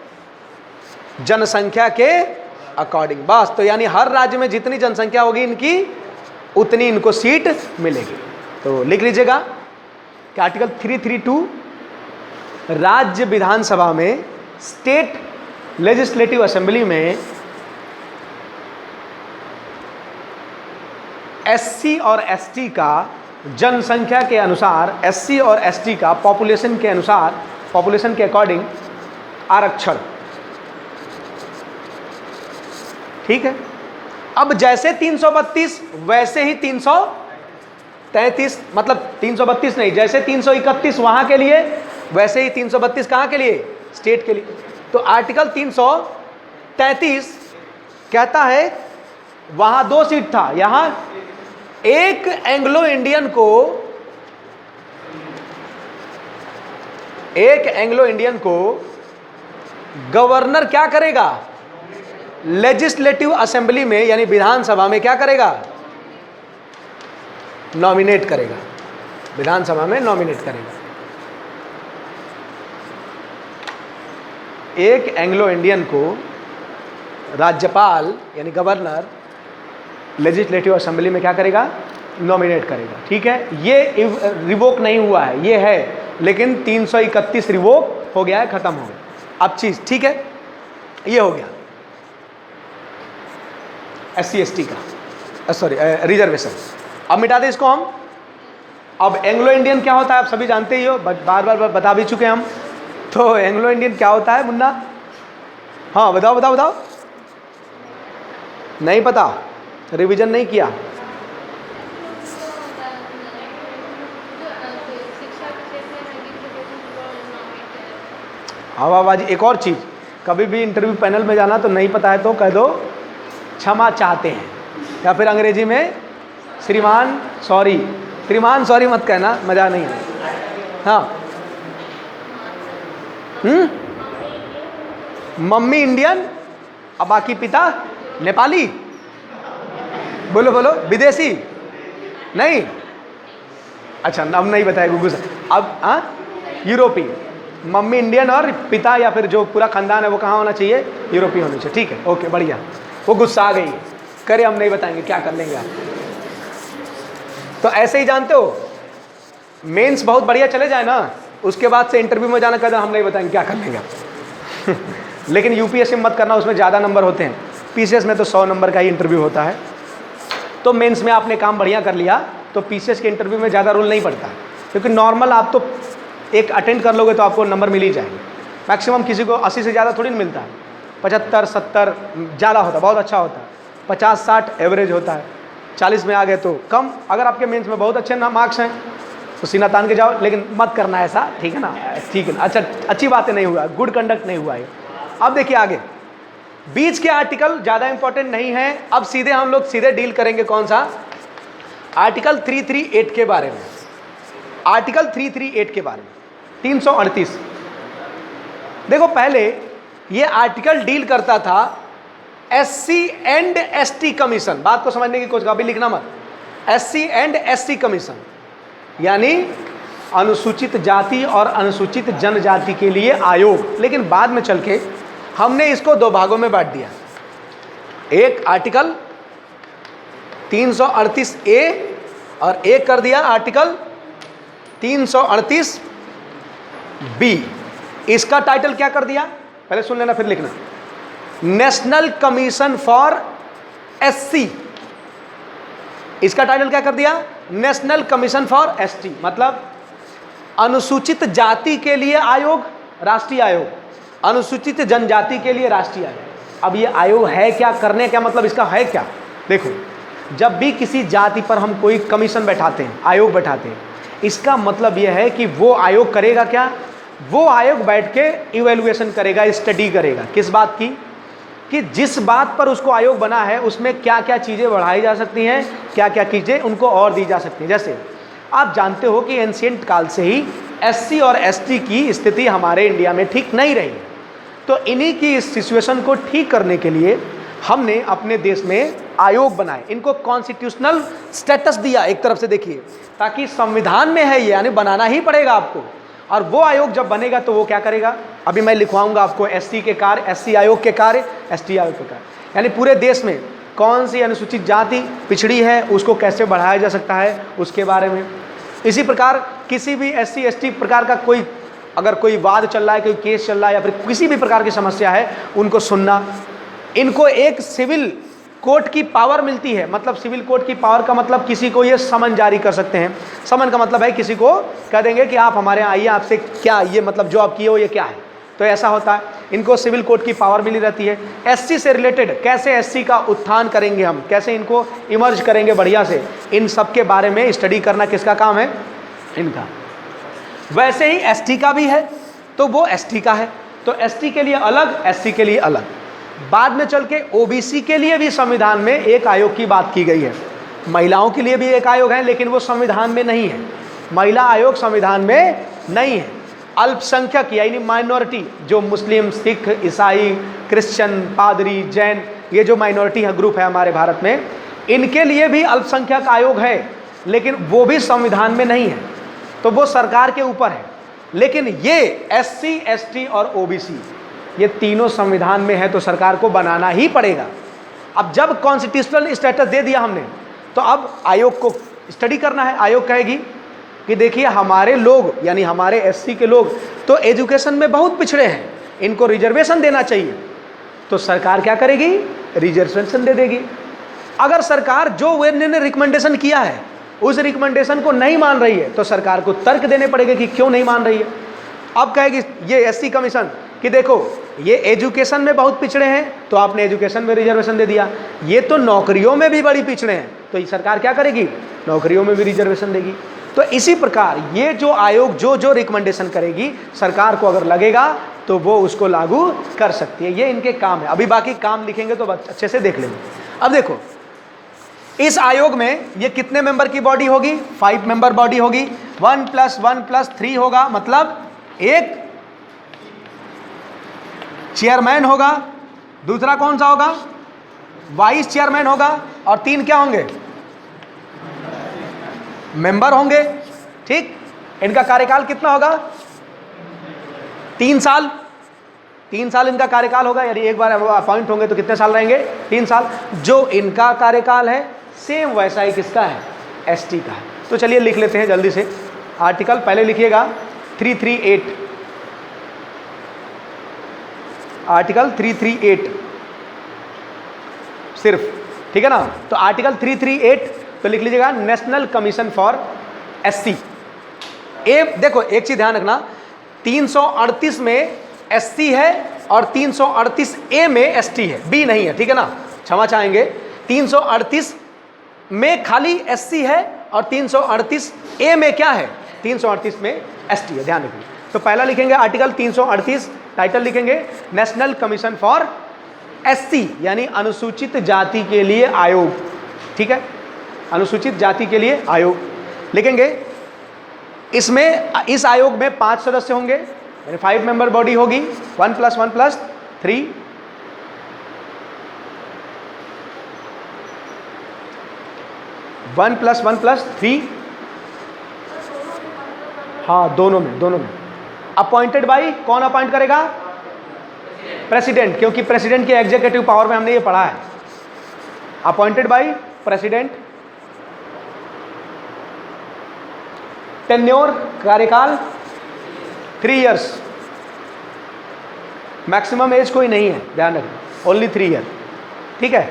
जनसंख्या के अकॉर्डिंग, बस। तो यानी हर राज्य में जितनी जनसंख्या होगी इनकी, उतनी इनको सीट मिलेगी। तो लिख लीजिएगा कि आर्टिकल 332 राज्य विधानसभा में, स्टेट लेजिस्लेटिव असेंबली में एससी और एसटी का जनसंख्या के अनुसार, एससी और एसटी का पॉपुलेशन के अनुसार, पॉपुलेशन के अकॉर्डिंग आरक्षण। ठीक है। अब जैसे 332 वैसे ही 333, मतलब 332 नहीं, जैसे 331 वहां के लिए वैसे ही 332 कहां के लिए, स्टेट के लिए। तो आर्टिकल 333 कहता है वहां 2 सीट था, यहां एक एंग्लो इंडियन को गवर्नर क्या करेगा, लेजिस्लेटिव असेंबली में यानी विधानसभा में क्या करेगा, नॉमिनेट करेगा, विधानसभा में नॉमिनेट करेगा। एक एंग्लो इंडियन को राज्यपाल यानी गवर्नर लेजिस्लेटिव असेंबली में क्या करेगा, नॉमिनेट करेगा। ठीक है। ये रिवोक नहीं हुआ है, ये है, लेकिन 331 रिवोक हो गया है, खत्म हो गया अब चीज। ठीक है, ये हो गया SC ST का, सॉरी रिजर्वेशन। अब मिटा दे इसको हम। अब एंग्लो इंडियन क्या होता है आप सभी जानते ही हो, बार बार बता भी चुके हैं हम। तो एंग्लो इंडियन क्या होता है मुन्ना? हाँ बताओ बताओ बताओ। नहीं पता, रिवीजन नहीं किया। हवाबाजी। एक और चीज़, कभी भी इंटरव्यू पैनल में जाना तो नहीं पता है तो कह दो क्षमा चाहते हैं, या फिर अंग्रेजी में श्रीमान सॉरी। श्रीमान सॉरी मत कहना, मजा नहीं है। हाँ मम्मी इंडियन और बाकी पिता नेपाली। बोलो बोलो, विदेशी नहीं? अच्छा अब नहीं बताया गुगू से। अब हाँ यूरोपीय, मम्मी इंडियन और पिता या फिर जो पूरा खानदान है वो कहाँ होना चाहिए, यूरोपीय होना चाहिए। ठीक है, ओके बढ़िया। वो गुस्सा आ गई है, करे हम नहीं बताएंगे, क्या कर लेंगे आप। तो ऐसे ही जानते हो, मेंस बहुत बढ़िया चले जाए ना, उसके बाद से इंटरव्यू में जाना कहते हम नहीं बताएंगे, क्या कर लेंगे आप। लेकिन यूपीएससी मत करना, उसमें ज़्यादा नंबर होते हैं। पीसीएस में तो 100 नंबर का ही इंटरव्यू होता है। तो मेंस में आपने काम बढ़िया कर लिया तो पीसीएस के इंटरव्यू में ज़्यादा रूल नहीं पड़ता, क्योंकि नॉर्मल आप तो एक अटेंड कर लोगे तो आपको नंबर मिल ही जाएंगे। मैक्सिमम किसी को 80 से ज़्यादा थोड़ी ना मिलता है, 75 70 ज़्यादा होता है, बहुत अच्छा होता है। 50 60 एवरेज होता है, 40 में आ गए तो कम। अगर आपके मेंस में बहुत अच्छे मार्क्स हैं तो सीना तान के जाओ, लेकिन मत करना ऐसा, ठीक है ना? ठीक है, अच्छा अच्छी बातें नहीं हुआ, गुड कंडक्ट नहीं हुआ है। अब देखिए आगे, बीच के आर्टिकल ज़्यादा इंपॉर्टेंट नहीं है। अब सीधे हम लोग सीधे डील करेंगे कौन सा, आर्टिकल 338 के बारे में। आर्टिकल 338 के बारे में 338। देखो पहले ये आर्टिकल डील करता था SC एंड ST कमीशन। बात को समझने की कोशिश, अभी लिखना मत। SC एंड ST कमीशन यानी अनुसूचित जाति और अनुसूचित जनजाति के लिए आयोग। लेकिन बाद में चल के हमने इसको 2 भागों में बांट दिया। एक आर्टिकल 338A और एक कर दिया आर्टिकल 338B। इसका टाइटल क्या कर दिया, पहले सुन लेना फिर लिखना। National commission for SC। इसका टाइटल क्या कर दिया, नेशनल कमीशन फॉर ST, मतलब अनुसूचित जाति के लिए आयोग, राष्ट्रीय आयोग, अनुसूचित जनजाति के लिए राष्ट्रीय आयोग। अब ये आयोग है क्या, करने क्या मतलब इसका है क्या? देखो, जब भी किसी जाति पर हम कोई कमीशन बैठाते हैं, आयोग बैठाते हैं, इसका मतलब यह है कि वो आयोग करेगा क्या, वो आयोग बैठ के इवैल्यूएशन करेगा, स्टडी करेगा। किस बात की, कि जिस बात पर उसको आयोग बना है उसमें क्या क्या चीज़ें बढ़ाई जा सकती हैं, क्या क्या चीज़ें उनको और दी जा सकती हैं। जैसे आप जानते हो कि एंशिएंट काल से ही SC और ST की स्थिति हमारे इंडिया में ठीक नहीं रही। तो इन्हीं की इस सिचुएशन को ठीक करने के लिए हमने अपने देश में आयोग बनाए, इनको कॉन्स्टिट्यूशनल स्टेटस दिया एक तरफ से। देखिए, ताकि संविधान में है ये, यानी बनाना ही पड़ेगा आपको। और वो आयोग जब बनेगा तो वो क्या करेगा, अभी मैं लिखवाऊंगा आपको SC के कार्य, SC आयोग के कार्य, ST आयोग के कार्य, यानी पूरे देश में कौन सी अनुसूचित जाति पिछड़ी है उसको कैसे बढ़ाया जा सकता है उसके बारे में। इसी प्रकार किसी भी SC ST प्रकार का कोई अगर कोई वाद चल रहा है, कोई केस चल रहा है या फिर किसी भी प्रकार की समस्या है, उनको सुनना। इनको एक सिविल कोर्ट की पावर मिलती है। मतलब सिविल कोर्ट की पावर का मतलब किसी को ये समन जारी कर सकते हैं। समन का मतलब है किसी को कह देंगे कि आप हमारे यहाँ आइए, आपसे क्या ये मतलब जो आप किए हो ये क्या है, तो ऐसा होता है। इनको सिविल कोर्ट की पावर मिली रहती है। एससी से रिलेटेड कैसे एससी का उत्थान करेंगे हम, कैसे इनको इमर्ज करेंगे बढ़िया से, इन सब के बारे में स्टडी करना किसका काम है, इनका। वैसे ही एसटी का भी है, तो वो एसटी का है, तो एसटी के लिए अलग, एससी के लिए अलग। बाद में चल के ओबीसी के लिए भी संविधान में एक आयोग की बात की गई है। महिलाओं के लिए भी एक आयोग है, लेकिन वो संविधान में नहीं है। महिला आयोग संविधान में नहीं है। अल्पसंख्यक यानी माइनॉरिटी, जो मुस्लिम, सिख, ईसाई, क्रिश्चियन, पादरी, जैन, ये जो माइनॉरिटी है, ग्रुप है हमारे भारत में, इनके लिए भी अल्पसंख्यक आयोग है, लेकिन वो भी संविधान में नहीं है, तो वो सरकार के ऊपर है। लेकिन ये एससी, एसटी और ओबीसी ये तीनों संविधान में है, तो सरकार को बनाना ही पड़ेगा। अब जब कॉन्स्टिट्यूशनल स्टेटस दे दिया हमने, तो अब आयोग को स्टडी करना है। आयोग कहेगी कि देखिए हमारे लोग यानी हमारे एससी के लोग तो एजुकेशन में बहुत पिछड़े हैं, इनको रिजर्वेशन देना चाहिए। तो सरकार क्या करेगी, रिजर्वेशन दे देगी। अगर सरकार जो ने रिकमेंडेशन किया है उस रिकमेंडेशन को नहीं मान रही है, तो सरकार को तर्क देने पड़ेगा कि क्यों नहीं मान रही है। अब कहेगी ये एससी कमीशन कि देखो ये एजुकेशन में बहुत पिछड़े हैं, तो आपने एजुकेशन में रिजर्वेशन दे दिया। ये तो नौकरियों में भी बड़ी पिछड़े हैं, तो ये सरकार क्या करेगी, नौकरियों में भी रिजर्वेशन देगी। तो इसी प्रकार ये जो आयोग जो जो रिकमेंडेशन करेगी, सरकार को अगर लगेगा तो वो उसको लागू कर सकती है। ये इनके काम है। अभी बाकी काम लिखेंगे तो अच्छे से देख लेंगे। अब देखो इस आयोग में ये कितने मेंबर की बॉडी होगी, 5 मेंबर बॉडी होगी। 1 + 1 + 3 होगा, मतलब एक चेयरमैन होगा, दूसरा कौन सा होगा, वाइस चेयरमैन होगा, और 3 क्या होंगे, मेंबर होंगे। ठीक, इनका कार्यकाल कितना होगा, 3 साल। 3 साल इनका कार्यकाल होगा, यानी एक बार अपॉइंट होंगे तो कितने साल रहेंगे, 3 साल। जो इनका कार्यकाल है सेम वैसा ही किसका है, एसटी का है। तो चलिए लिख लेते हैं जल्दी से। आर्टिकल पहले लिखिएगा 338, आर्टिकल 338 सिर्फ, ठीक है ना। तो आर्टिकल 338 तो लिख लीजिएगा, नेशनल कमीशन फॉर एससी। ए देखो एक चीज ध्यान रखना, 338 में एससी है और 338 ए में एसटी है, बी नहीं है, ठीक है ना, क्षमा चाहेंगे। 338 में खाली एससी है और 338 ए में क्या है, 338 में एसटी है, ध्यान रखिए। तो पहला लिखेंगे आर्टिकल 338, टाइटल लिखेंगे नेशनल कमीशन फॉर एससी, यानी अनुसूचित जाति के लिए आयोग। ठीक है, अनुसूचित जाति के लिए आयोग लिखेंगे। इसमें इस आयोग में 5 सदस्य होंगे, यानी 5 मेंबर बॉडी होगी। 1 + 1 + 3, वन प्लस 3, हाँ दोनों में। अपॉइंटेड बाई, कौन अपॉइंट करेगा, प्रेसिडेंट, क्योंकि प्रेसिडेंट के एग्जीक्यूटिव पावर में हमने ये पढ़ा है। Appointed by president. टेन्योर, कार्यकाल 3 इयर्स, मैक्सिमम एज कोई नहीं है, ध्यान रखना, ओनली 3 ईयर। ठीक है,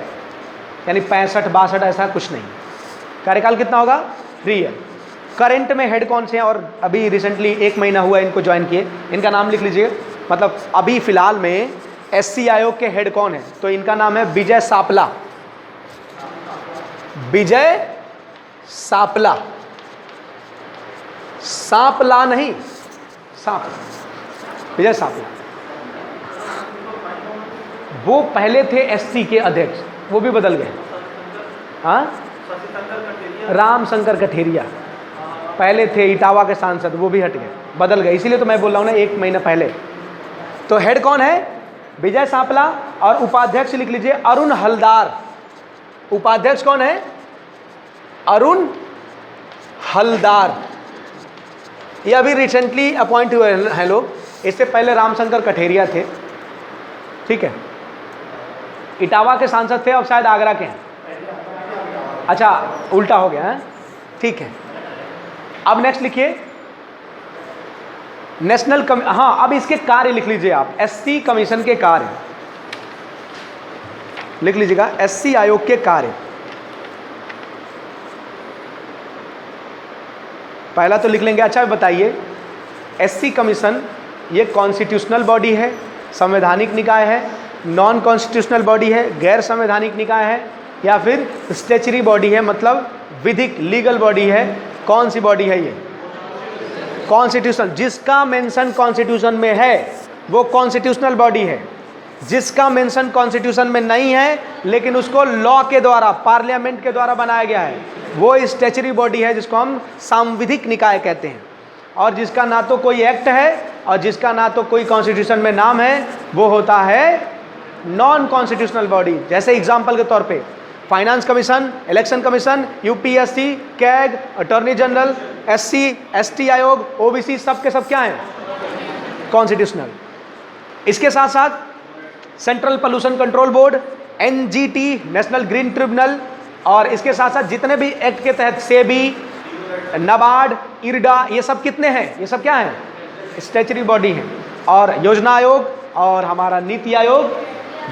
यानी 65-62 ऐसा कुछ नहीं। कार्यकाल कितना होगा, 3 ईयर। करंट में हेड कौन से हैं, और अभी रिसेंटली 1 महीना हुआ इनको ज्वाइन किए, इनका नाम लिख लीजिए। मतलब अभी फिलहाल में एससी आयोग के हेड कौन है, तो इनका नाम है विजय सापला। विजय सापला, सापला नहीं, सापला, विजय सापला। वो पहले थे एससी के अध्यक्ष, वो भी बदल गए। हाँ, राम शंकर कठेरिया पहले थे, इटावा के सांसद, वो भी हट गए, बदल गए। इसीलिए तो मैं बोल रहा हूँ ना 1 महीना पहले। तो हेड कौन है, विजय सापला, और उपाध्यक्ष लिख लीजिए अरुण हलदार। उपाध्यक्ष कौन है, अरुण हलदार। ये अभी रिसेंटली अपॉइंट हुए हैं लोग, इससे पहले रामशंकर कठेरिया थे। ठीक है, इटावा के सांसद थे, अब शायद आगरा के हैं। अच्छा, उल्टा हो गया है, ठीक है। अब नेक्स्ट लिखिए, हाँ, अब इसके कार्य लिख लीजिए आप, एससी कमीशन के कार्य लिख लीजिएगा, एससी आयोग के कार्य। पहला तो लिख लेंगे। अच्छा बताइए, एससी कमीशन ये कॉन्स्टिट्यूशनल बॉडी है, संवैधानिक निकाय है, नॉन कॉन्स्टिट्यूशनल बॉडी है, गैर संवैधानिक निकाय है, या फिर स्टैच्यूटरी बॉडी है, मतलब विधिक लीगल बॉडी है? कौन सी बॉडी है ये? कॉन्स्टिट्यूशनल। जिसका मेंशन कॉन्स्टिट्यूशन में है वो कॉन्स्टिट्यूशनल बॉडी है। जिसका मेंशन कॉन्स्टिट्यूशन में नहीं है लेकिन उसको लॉ के द्वारा, पार्लियामेंट के द्वारा बनाया गया है, वो स्टैच्यूटरी बॉडी है, जिसको हम सांविधिक निकाय कहते हैं। और जिसका ना तो कोई एक्ट है और जिसका ना तो कोई कॉन्स्टिट्यूशन में नाम है, वो होता है नॉन कॉन्स्टिट्यूशनल बॉडी। जैसे एग्जाम्पल के तौर पे finance commission, election commission, UPSC, CAG, attorney general, SC ST आयोग, ओबीसी, सब के सब क्या हैं? कॉन्स्टिट्यूशनल। इसके साथ साथ central pollution control board, NGT, national green tribunal, और इसके साथ साथ जितने भी एक्ट के तहत सेबी, नाबार्ड, इरडा, ये सब कितने हैं? ये सब क्या हैं? स्टैच्यूटरी बॉडी हैं। और योजना आयोग और हमारा नीति आयोग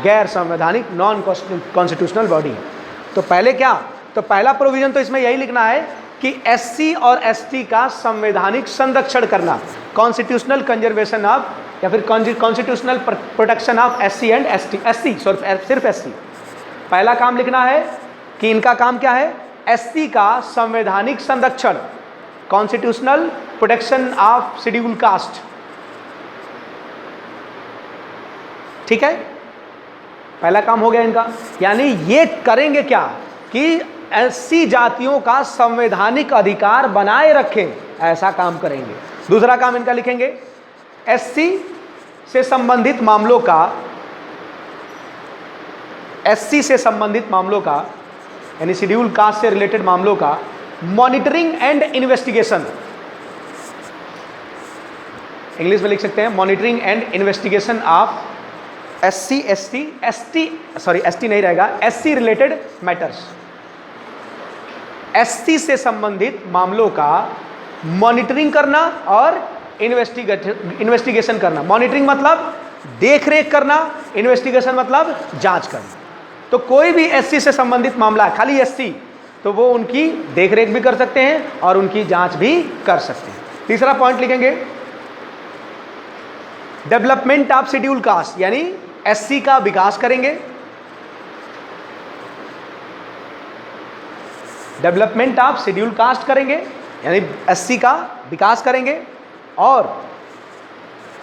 गैर संवैधानिक नॉन कॉन्स्टिट्यूशनल बॉडी है। तो पहले क्या, तो पहला प्रोविजन तो इसमें यही लिखना है कि एससी और एसटी का संवैधानिक संरक्षण करना, कॉन्स्टिट्यूशनल कंजर्वेशन ऑफ, या फिर constitutional protection of SC and ST, SC सिर्फ एससी। पहला काम लिखना है कि इनका काम क्या है? एससी का संवैधानिक संरक्षण, constitutional protection of schedule caste. ठीक है, पहला काम हो गया इनका। यानी ये करेंगे क्या कि एससी जातियों का संवैधानिक अधिकार बनाए रखें, ऐसा काम करेंगे। दूसरा काम इनका लिखेंगे, एससी से संबंधित मामलों का, एससी से संबंधित मामलों का यानी शेड्यूल कास्ट से रिलेटेड मामलों का मॉनिटरिंग एंड इन्वेस्टिगेशन, इंग्लिश में लिख सकते हैं monitoring and investigation of SC ST नहीं रहेगा, एससी रिलेटेड मैटर्स। एससी से संबंधित मामलों का मॉनिटरिंग करना और इन्वेस्टिगेशन करना। मॉनिटरिंग मतलब देखरेख करना, इन्वेस्टिगेशन मतलब जांच करना। तो कोई भी एससी से संबंधित मामला है, खाली एससी, तो वो उनकी देखरेख भी कर सकते हैं और उनकी जांच भी कर सकते हैं। तीसरा पॉइंट लिखेंगे, डेवलपमेंट ऑफ शेड्यूल कास्ट, यानी एससी का विकास करेंगे। डेवलपमेंट ऑफ शेड्यूल कास्ट करेंगे यानी एससी का विकास करेंगे, और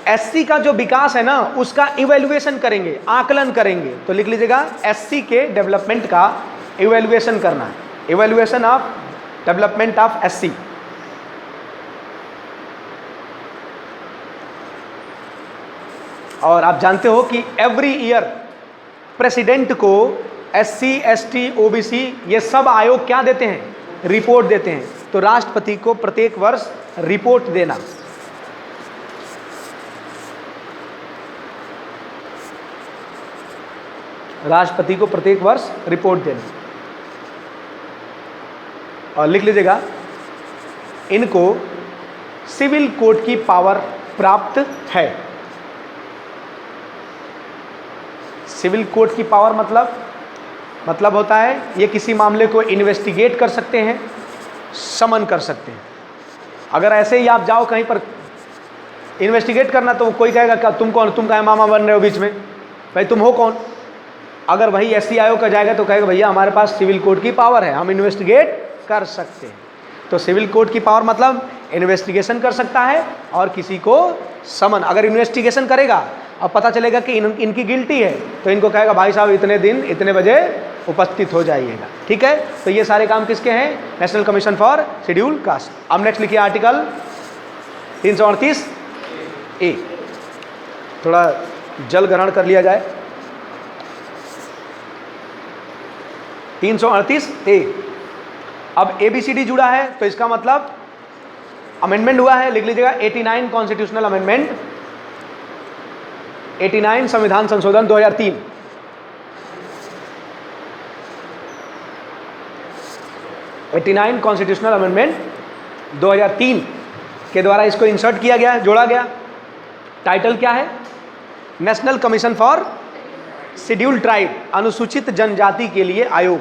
एससी का जो विकास है ना उसका इवैल्यूएशन करेंगे, आकलन करेंगे। तो लिख लीजिएगा, एससी के डेवलपमेंट का इवैल्यूएशन करना है, evaluation of development of SC. और आप जानते हो कि एवरी ईयर प्रेसिडेंट को एससी एसटी ओबीसी ये सब आयोग क्या देते हैं? रिपोर्ट देते हैं। तो राष्ट्रपति को प्रत्येक वर्ष रिपोर्ट देना। राष्ट्रपति को प्रत्येक वर्ष रिपोर्ट देना। और लिख लीजिएगा, इनको सिविल कोर्ट की पावर प्राप्त है। सिविल कोर्ट की पावर मतलब होता है ये किसी मामले को इन्वेस्टिगेट कर सकते हैं, समन कर सकते हैं। अगर ऐसे ही आप जाओ कहीं पर इन्वेस्टिगेट करना तो कोई कहेगा क्या तुम कौन, तुम क्या मामा बन रहे हो बीच में, भाई तुम हो कौन? अगर वही एससी आयोग का जाएगा तो कहेगा भैया हमारे पास सिविल कोर्ट की पावर है, हम इन्वेस्टिगेट कर सकते हैं। तो सिविल कोर्ट की पावर मतलब इन्वेस्टिगेशन कर सकता है और किसी को समन। अगर इन्वेस्टिगेशन करेगा और पता चलेगा कि इनकी गिल्टी है तो इनको कहेगा भाई साहब इतने दिन इतने बजे उपस्थित हो जाइएगा। ठीक है, तो ये सारे काम किसके हैं? National commission for schedule caste. अब नेक्स्ट लिखिए आर्टिकल 338 ए। थोड़ा जल ग्रहण कर लिया जाए। 338 ए। अब ABCD जुड़ा है तो इसका मतलब अमेंडमेंट हुआ है। लिख लीजिएगा 89 कॉन्स्टिट्यूशनल अमेंडमेंट, 89 संविधान संशोधन 2003। कॉन्स्टिट्यूशनल अमेंडमेंट 2003 के द्वारा इसको इंसर्ट किया गया है, जोड़ा गया। टाइटल क्या है? National commission for scheduled tribe, अनुसूचित जनजाति के लिए आयोग।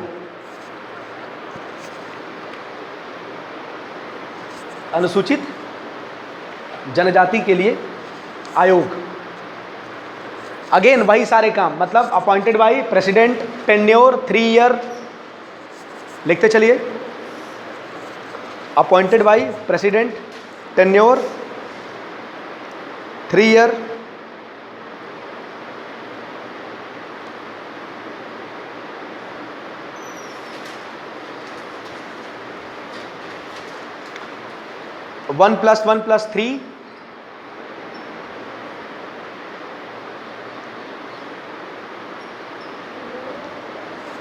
अनुसूचित जनजाति के लिए आयोग। अगेन वही सारे काम, मतलब appointed by president, tenure 3 year, लिखते चलिए, appointed by president, tenure 3 year, one plus 3,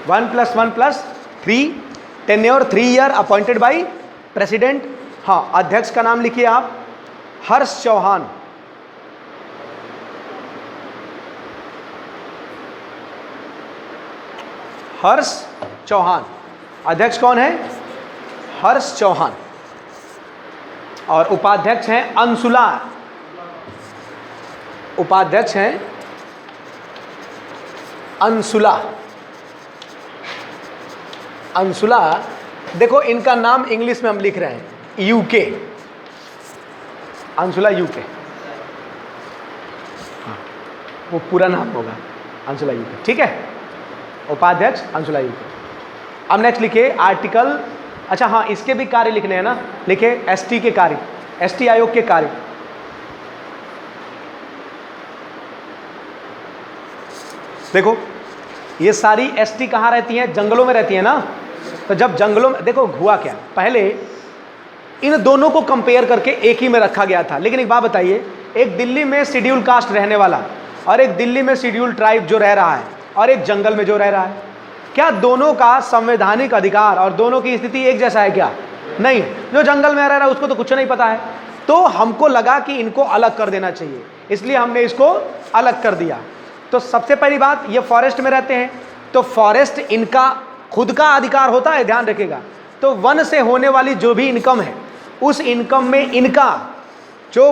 one plus 3, tenure 3 year, appointed by president. हाँ, अध्यक्ष का नाम लिखिए आप, हर्ष चौहान। हर्ष चौहान, अध्यक्ष कौन है? हर्ष चौहान। और उपाध्यक्ष हैं अंशुला, उपाध्यक्ष हैं अंशुला। अंशुला, देखो इनका नाम इंग्लिश में हम लिख रहे हैं यूके, अंशुला यूके, हाँ, वो पूरा नाम होगा अंशुला यूके, ठीक है। उपाध्यक्ष अंशुला यूके। अब नेक्स्ट लिखिए आर्टिकल, अच्छा हाँ, इसके भी कार्य लिखने हैं ना, लिखे एसटी के कार्य, एसटी आयोग के कार्य। देखो ये सारी एसटी कहाँ रहती हैं? जंगलों में रहती है ना। तो जब जंगलों में, देखो हुआ क्या, पहले इन दोनों को कंपेयर करके एक ही में रखा गया था। लेकिन एक बात बताइए, एक दिल्ली में शेड्यूल कास्ट रहने वाला और एक दिल्ली में शेड्यूल ट्राइब जो रह रहा है और एक जंगल में जो रह रहा है, क्या दोनों का संवैधानिक अधिकार और दोनों की स्थिति एक जैसा है क्या? नहीं। जो जंगल में रह रहा है उसको तो कुछ नहीं पता है, तो हमको लगा कि इनको अलग कर देना चाहिए, इसलिए हमने इसको अलग कर दिया। तो सबसे पहली बात, ये फॉरेस्ट में रहते हैं तो फॉरेस्ट इनका खुद का अधिकार होता है, ध्यान रखिएगा। तो वन से होने वाली जो भी इनकम है, उस इनकम में इनका जो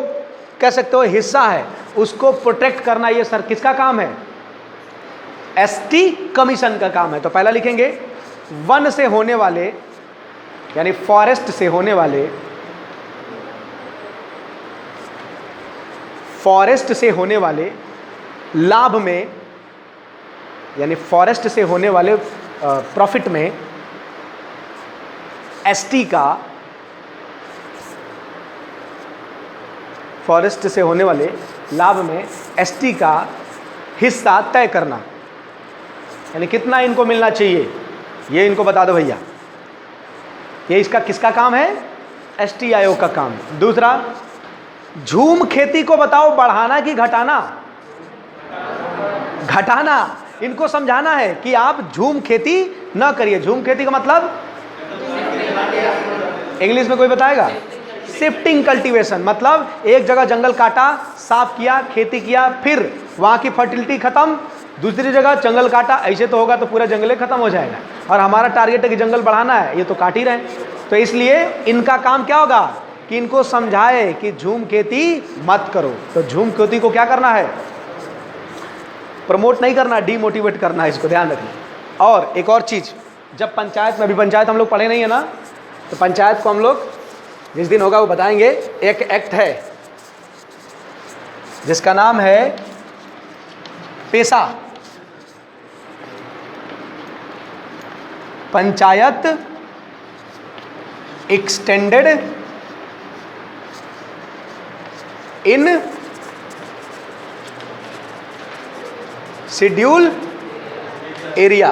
कह सकते हो हिस्सा है, उसको प्रोटेक्ट करना ये सर किसका काम है? एसटी कमीशन का काम है। तो पहला लिखेंगे वन से होने वाले, यानी फॉरेस्ट से होने वाले, फॉरेस्ट से होने वाले लाभ में, यानी फॉरेस्ट से होने वाले प्रॉफिट में एसटी का, फॉरेस्ट से होने वाले लाभ में एसटी का हिस्सा तय करना, यानी कितना इनको मिलना चाहिए ये इनको बता दो भैया। ये इसका किसका काम है? एसटी आयोग का काम। दूसरा, झूम खेती को बताओ बढ़ाना कि घटाना? घटाना। इनको समझाना है कि आप झूम खेती ना करिए। झूम खेती का मतलब इंग्लिश में कोई बताएगा? शिफ्टिंग कल्टीवेशन, मतलब एक जगह जंगल काटा, साफ किया, खेती किया, फिर वहाँ की फर्टिलिटी खत्म, दूसरी जगह जंगल काटा, ऐसे तो होगा तो पूरा जंगल खत्म हो जाएगा। और हमारा टारगेट है कि जंगल बढ़ाना है, ये तो काट ही रहे हैं। तो इसलिए इनका काम क्या होगा कि इनको समझाए कि झूम खेती मत करो। तो झूम खेती को क्या करना है? प्रमोट नहीं करना, डीमोटिवेट करना है, इसको ध्यान रखना। और एक और चीज़, जब पंचायत में, अभी पंचायत हम लोग पढ़े नहीं है ना, तो पंचायत को हम लोग जिस दिन होगा वो बताएंगे। एक एक्ट है जिसका नाम है पेशा, पंचायत एक्सटेंडेड इन शेड्यूल एरिया।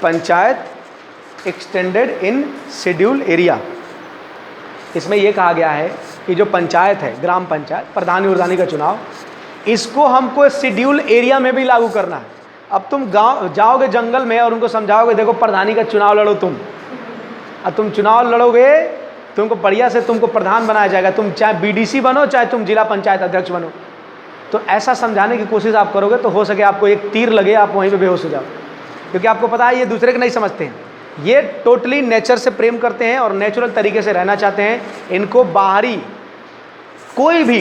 पंचायत एक्सटेंडेड इन शेड्यूल एरिया। इसमें यह कहा गया है कि जो पंचायत है, ग्राम पंचायत, प्रधानी उर्धानी का चुनाव, इसको हमको शेड्यूल एरिया में भी लागू करना है। अब तुम गांव जाओगे जंगल में और उनको समझाओगे देखो प्रधानी का चुनाव लड़ो तुम, अब तुम चुनाव लड़ोगे, तुमको बढ़िया से तुमको प्रधान बनाया जाएगा, तुम चाहे बीडीसी बनो चाहे तुम जिला पंचायत अध्यक्ष बनो। तो ऐसा समझाने की कोशिश आप करोगे तो हो सके आपको एक तीर लगे, आप वहीं पे बेहोश हो जाओ, क्योंकि आपको पता है ये दूसरे के नहीं समझते हैं। ये टोटली नेचर से प्रेम करते हैं और नेचुरल तरीके से रहना चाहते हैं। इनको बाहरी कोई भी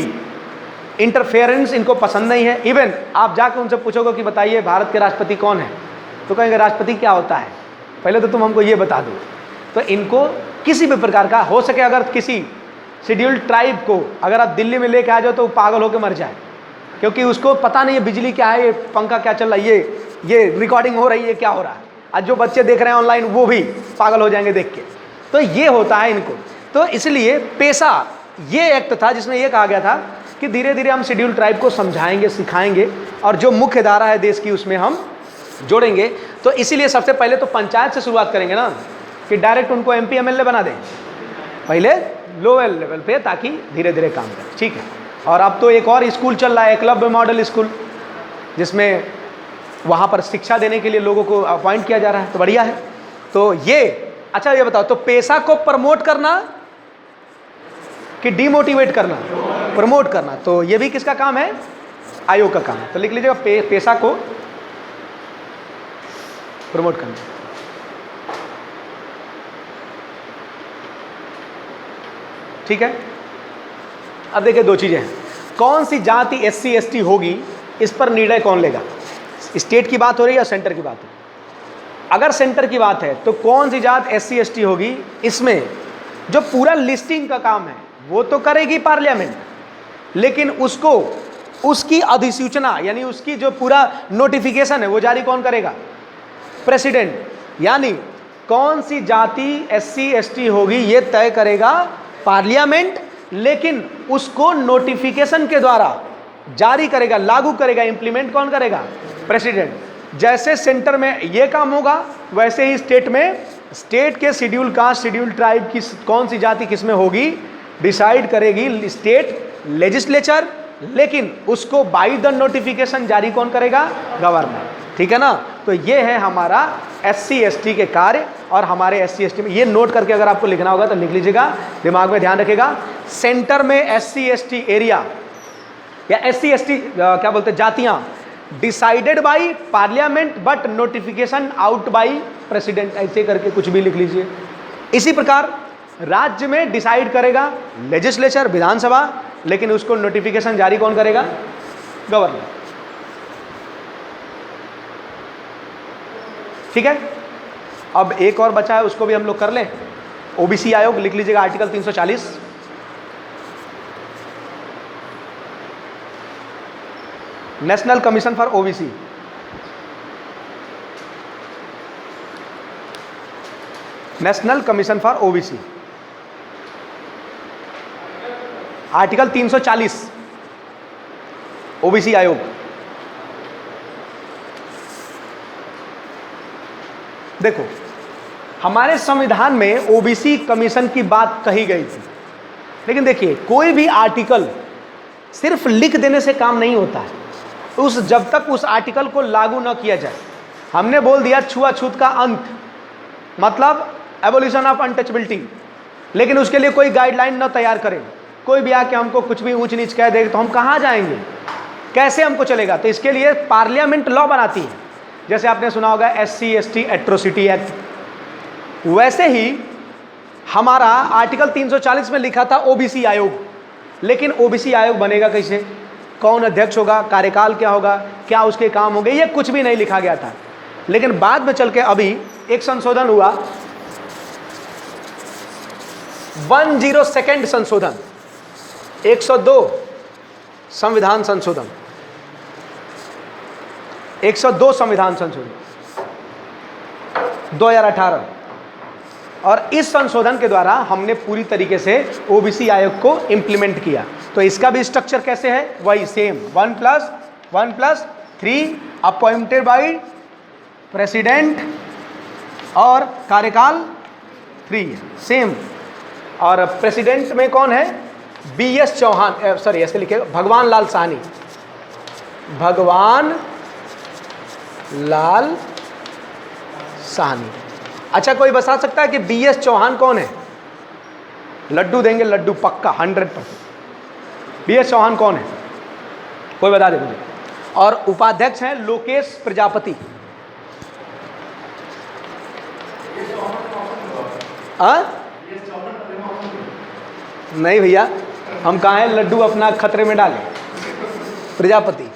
इंटरफेरेंस इनको पसंद नहीं है। इवन आप जाकर उनसे पूछोगे कि बताइए भारत के राष्ट्रपति कौन है, तो कहेंगे राष्ट्रपति क्या होता है, पहले तो तुम हमको ये बता दो। तो इनको किसी भी प्रकार का, हो सके अगर किसी शेड्यूल्ड ट्राइब को अगर आप दिल्ली में लेके आ जाओ तो पागल होकर मर जाए, क्योंकि उसको पता नहीं है बिजली क्या है, ये पंखा क्या चल रहा है, ये रिकॉर्डिंग हो रही है, क्या हो रहा है। आज जो बच्चे देख रहे हैं ऑनलाइन वो भी पागल हो जाएंगे देख के। तो ये होता है इनको। तो इसलिए पेशा ये एक्ट था जिसमें ये कहा गया था कि धीरे धीरे हम शेड्यूल्ड ट्राइब को समझाएंगे, सिखाएंगे और जो मुख्य धारा है देश की उसमें हम जोड़ेंगे। तो इसीलिए सबसे पहले तो पंचायत से शुरुआत करेंगे ना, कि डायरेक्ट उनको MP MLA बना दें पहले लोअर लेवल पे, ताकि धीरे धीरे काम करें। ठीक है। और अब तो एक और स्कूल चल रहा है, एकलव्य मॉडल स्कूल, जिसमें वहाँ पर शिक्षा देने के लिए लोगों को अपॉइंट किया जा रहा है। तो बढ़िया है। तो ये अच्छा ये बताओ, तो पेशा को प्रमोट करना कि डिमोटिवेट करना? प्रमोट करना। तो ये भी किसका काम है? आयोग का काम है। तो लिख लीजिएगा पेशा को प्रमोट करना। ठीक है। अब देखिए दो चीजें हैं, कौन सी जाति SC ST होगी इस पर निर्णय कौन लेगा? स्टेट की बात हो रही है या सेंटर की बात है? अगर सेंटर की बात है तो कौन सी जात SC ST होगी, इसमें जो पूरा लिस्टिंग का काम है वो तो करेगी पार्लियामेंट, लेकिन उसको उसकी अधिसूचना यानी उसकी जो पूरा नोटिफिकेशन है वो जारी कौन करेगा? प्रेसिडेंट। यानी कौन सी जाति SC ST होगी ये तय करेगा पार्लियामेंट, लेकिन उसको नोटिफिकेशन के द्वारा जारी करेगा, लागू करेगा, इंप्लीमेंट कौन करेगा? प्रेसिडेंट। जैसे सेंटर में ये काम होगा वैसे ही स्टेट में, स्टेट के शेड्यूल कास्ट शेड्यूल ट्राइब की कौन सी जाति किस में होगी डिसाइड करेगी स्टेट लेजिस्लेचर, लेकिन उसको बाय द नोटिफिकेशन जारी कौन करेगा? गवर्नर। ठीक है ना। तो ये है हमारा SC ST के कार्य। और हमारे SC ST में ये नोट करके अगर आपको लिखना होगा तो लिख लीजिएगा, दिमाग में ध्यान रखेगा। सेंटर में SC ST एरिया या SC ST क्या बोलते हैं जातियां decided by parliament but notification out by president, ऐसे करके कुछ भी लिख लीजिए। इसी प्रकार राज्य में डिसाइड करेगा लेजिस्लेचर, विधानसभा, लेकिन उसको नोटिफिकेशन जारी कौन करेगा? गवर्नर। ठीक है। अब एक और बचा है, उसको भी हम लोग कर लें। OBC आयोग लिख लीजिएगा, article 340। National commission for OBC। National commission for OBC article 340 OBC आयोग। देखो हमारे संविधान में OBC कमीशन की बात कही गई थी, लेकिन देखिए कोई भी आर्टिकल सिर्फ लिख देने से काम नहीं होता है। जब तक उस आर्टिकल को लागू न किया जाए, हमने बोल दिया छुआछूत का अंत, मतलब एबोलिशन ऑफ अनटचबिलिटी, लेकिन उसके लिए कोई गाइडलाइन न तैयार करें, कोई भी आके हमको कुछ भी ऊंच नीच कह देगा तो हम कहाँ जाएंगे, कैसे हमको चलेगा? तो इसके लिए पार्लियामेंट लॉ बनाती है। जैसे आपने सुना होगा SC ST एट्रोसिटी एक्ट, वैसे ही हमारा आर्टिकल 340 में लिखा था OBC आयोग। लेकिन OBC आयोग बनेगा कैसे, कौन अध्यक्ष होगा, कार्यकाल क्या होगा, क्या उसके काम होंगे, ये कुछ भी नहीं लिखा गया था। लेकिन बाद में चल के अभी एक संशोधन हुआ, 102 संशोधन, 102 संविधान संशोधन, 102 संविधान संशोधन 2018। और इस संशोधन के द्वारा हमने पूरी तरीके से OBC आयोग को इंप्लीमेंट किया। तो इसका भी स्ट्रक्चर कैसे है, वही सेम 1+1+3 अपॉइंटेड बाय प्रेसिडेंट और कार्यकाल 3 सेम। और प्रेसिडेंट में कौन है? BS चौहान, सॉरी ऐसे लिखे भगवान लाल साहनी, भगवान लाल साहनी। अच्छा कोई बता सकता है कि BS चौहान कौन है? लड्डू देंगे, लड्डू पक्का 100%। BS चौहान कौन है, कोई बता दे मुझे। और उपाध्यक्ष हैं लोकेश प्रजापति। नहीं भैया, हम कहाँ हैं लड्डू अपना खतरे में डालें। प्रजापति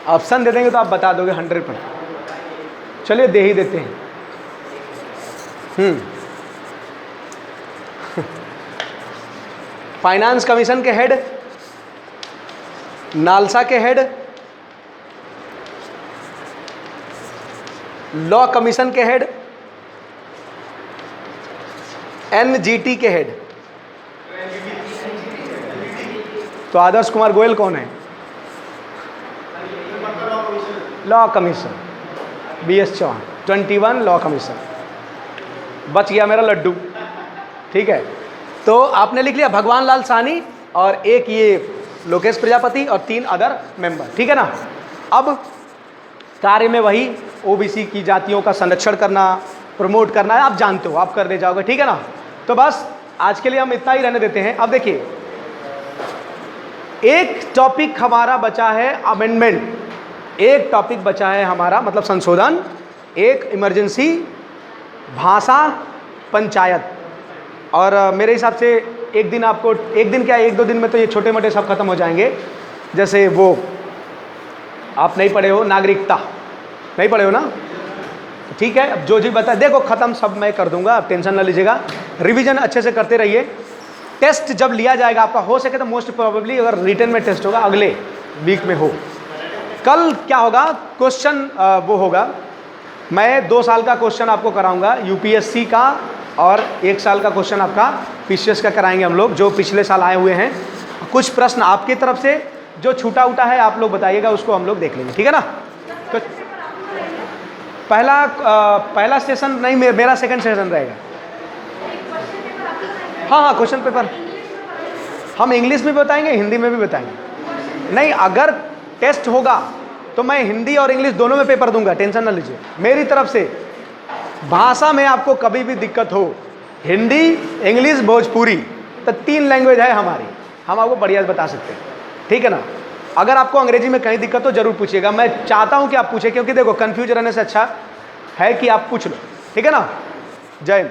ऑप्शन दे देंगे तो आप बता दोगे 100%। चलिए दे ही देते हैं। फाइनेंस कमीशन के हेड, नालसा के हेड, लॉ कमीशन के हेड, एनजीटी के हेड। तो आदर्श कुमार गोयल कौन है? Law commission, BS Chauhan 21 law commission. बच गया मेरा लड्डू। ठीक है, तो आपने लिख लिया भगवान लाल साहनी और एक ये लोकेश प्रजापति और 3 अदर मेंबर। ठीक है ना। अब कार्य में वही OBC की जातियों का संरक्षण करना, प्रमोट करना है, आप जानते हो, आप कर ले जाओगे। ठीक है ना। तो बस आज के लिए हम इतना ही रहने देते हैं। अब देखिए, एक टॉपिक हमारा बचा है अमेंडमेंट, एक टॉपिक बचा है हमारा मतलब संशोधन, एक इमरजेंसी, भाषा, पंचायत। और मेरे हिसाब से एक दिन आपको, एक दिन क्या 1-2 दिन में तो ये छोटे मोटे सब खत्म हो जाएंगे। जैसे वो आप नहीं पढ़े हो, नागरिकता नहीं पढ़े हो ना, ठीक है। अब जो जी बता देखो ख़त्म सब मैं कर दूंगा, आप टेंशन ना लीजिएगा। रिवीजन अच्छे से करते रहिए। टेस्ट जब लिया जाएगा आपका, हो सके तो मोस्ट प्रोबेबली अगर रिटन में टेस्ट होगा अगले वीक में हो। कल क्या होगा, क्वेश्चन वो होगा, मैं 2 साल का क्वेश्चन आपको कराऊंगा UPSC का, और 1 साल का क्वेश्चन आपका PCS का कराएंगे हम लोग, जो पिछले साल आए हुए हैं। कुछ प्रश्न आपकी तरफ से जो छूटा उटा है आप लोग बताइएगा, उसको हम लोग देख लेंगे। ठीक है ना। तो पहला सेशन नहीं, मेरा सेकंड सेशन रहेगा। हाँ, क्वेश्चन पेपर हम इंग्लिश में भी बताएंगे, हिंदी में भी बताएंगे। नहीं, अगर टेस्ट होगा तो मैं हिंदी और इंग्लिश दोनों में पेपर दूंगा, टेंशन ना लीजिए। मेरी तरफ से भाषा में आपको कभी भी दिक्कत हो, हिंदी, इंग्लिश, भोजपुरी, तो 3 लैंग्वेज है हमारी, हम आपको बढ़िया बता सकते हैं। ठीक है ना। अगर आपको अंग्रेजी में कहीं दिक्कत हो जरूर पूछिएगा, मैं चाहता हूं कि आप पूछें, क्योंकि देखो कंफ्यूज रहने से अच्छा है कि आप पूछ लो। ठीक है ना। जय हिंद।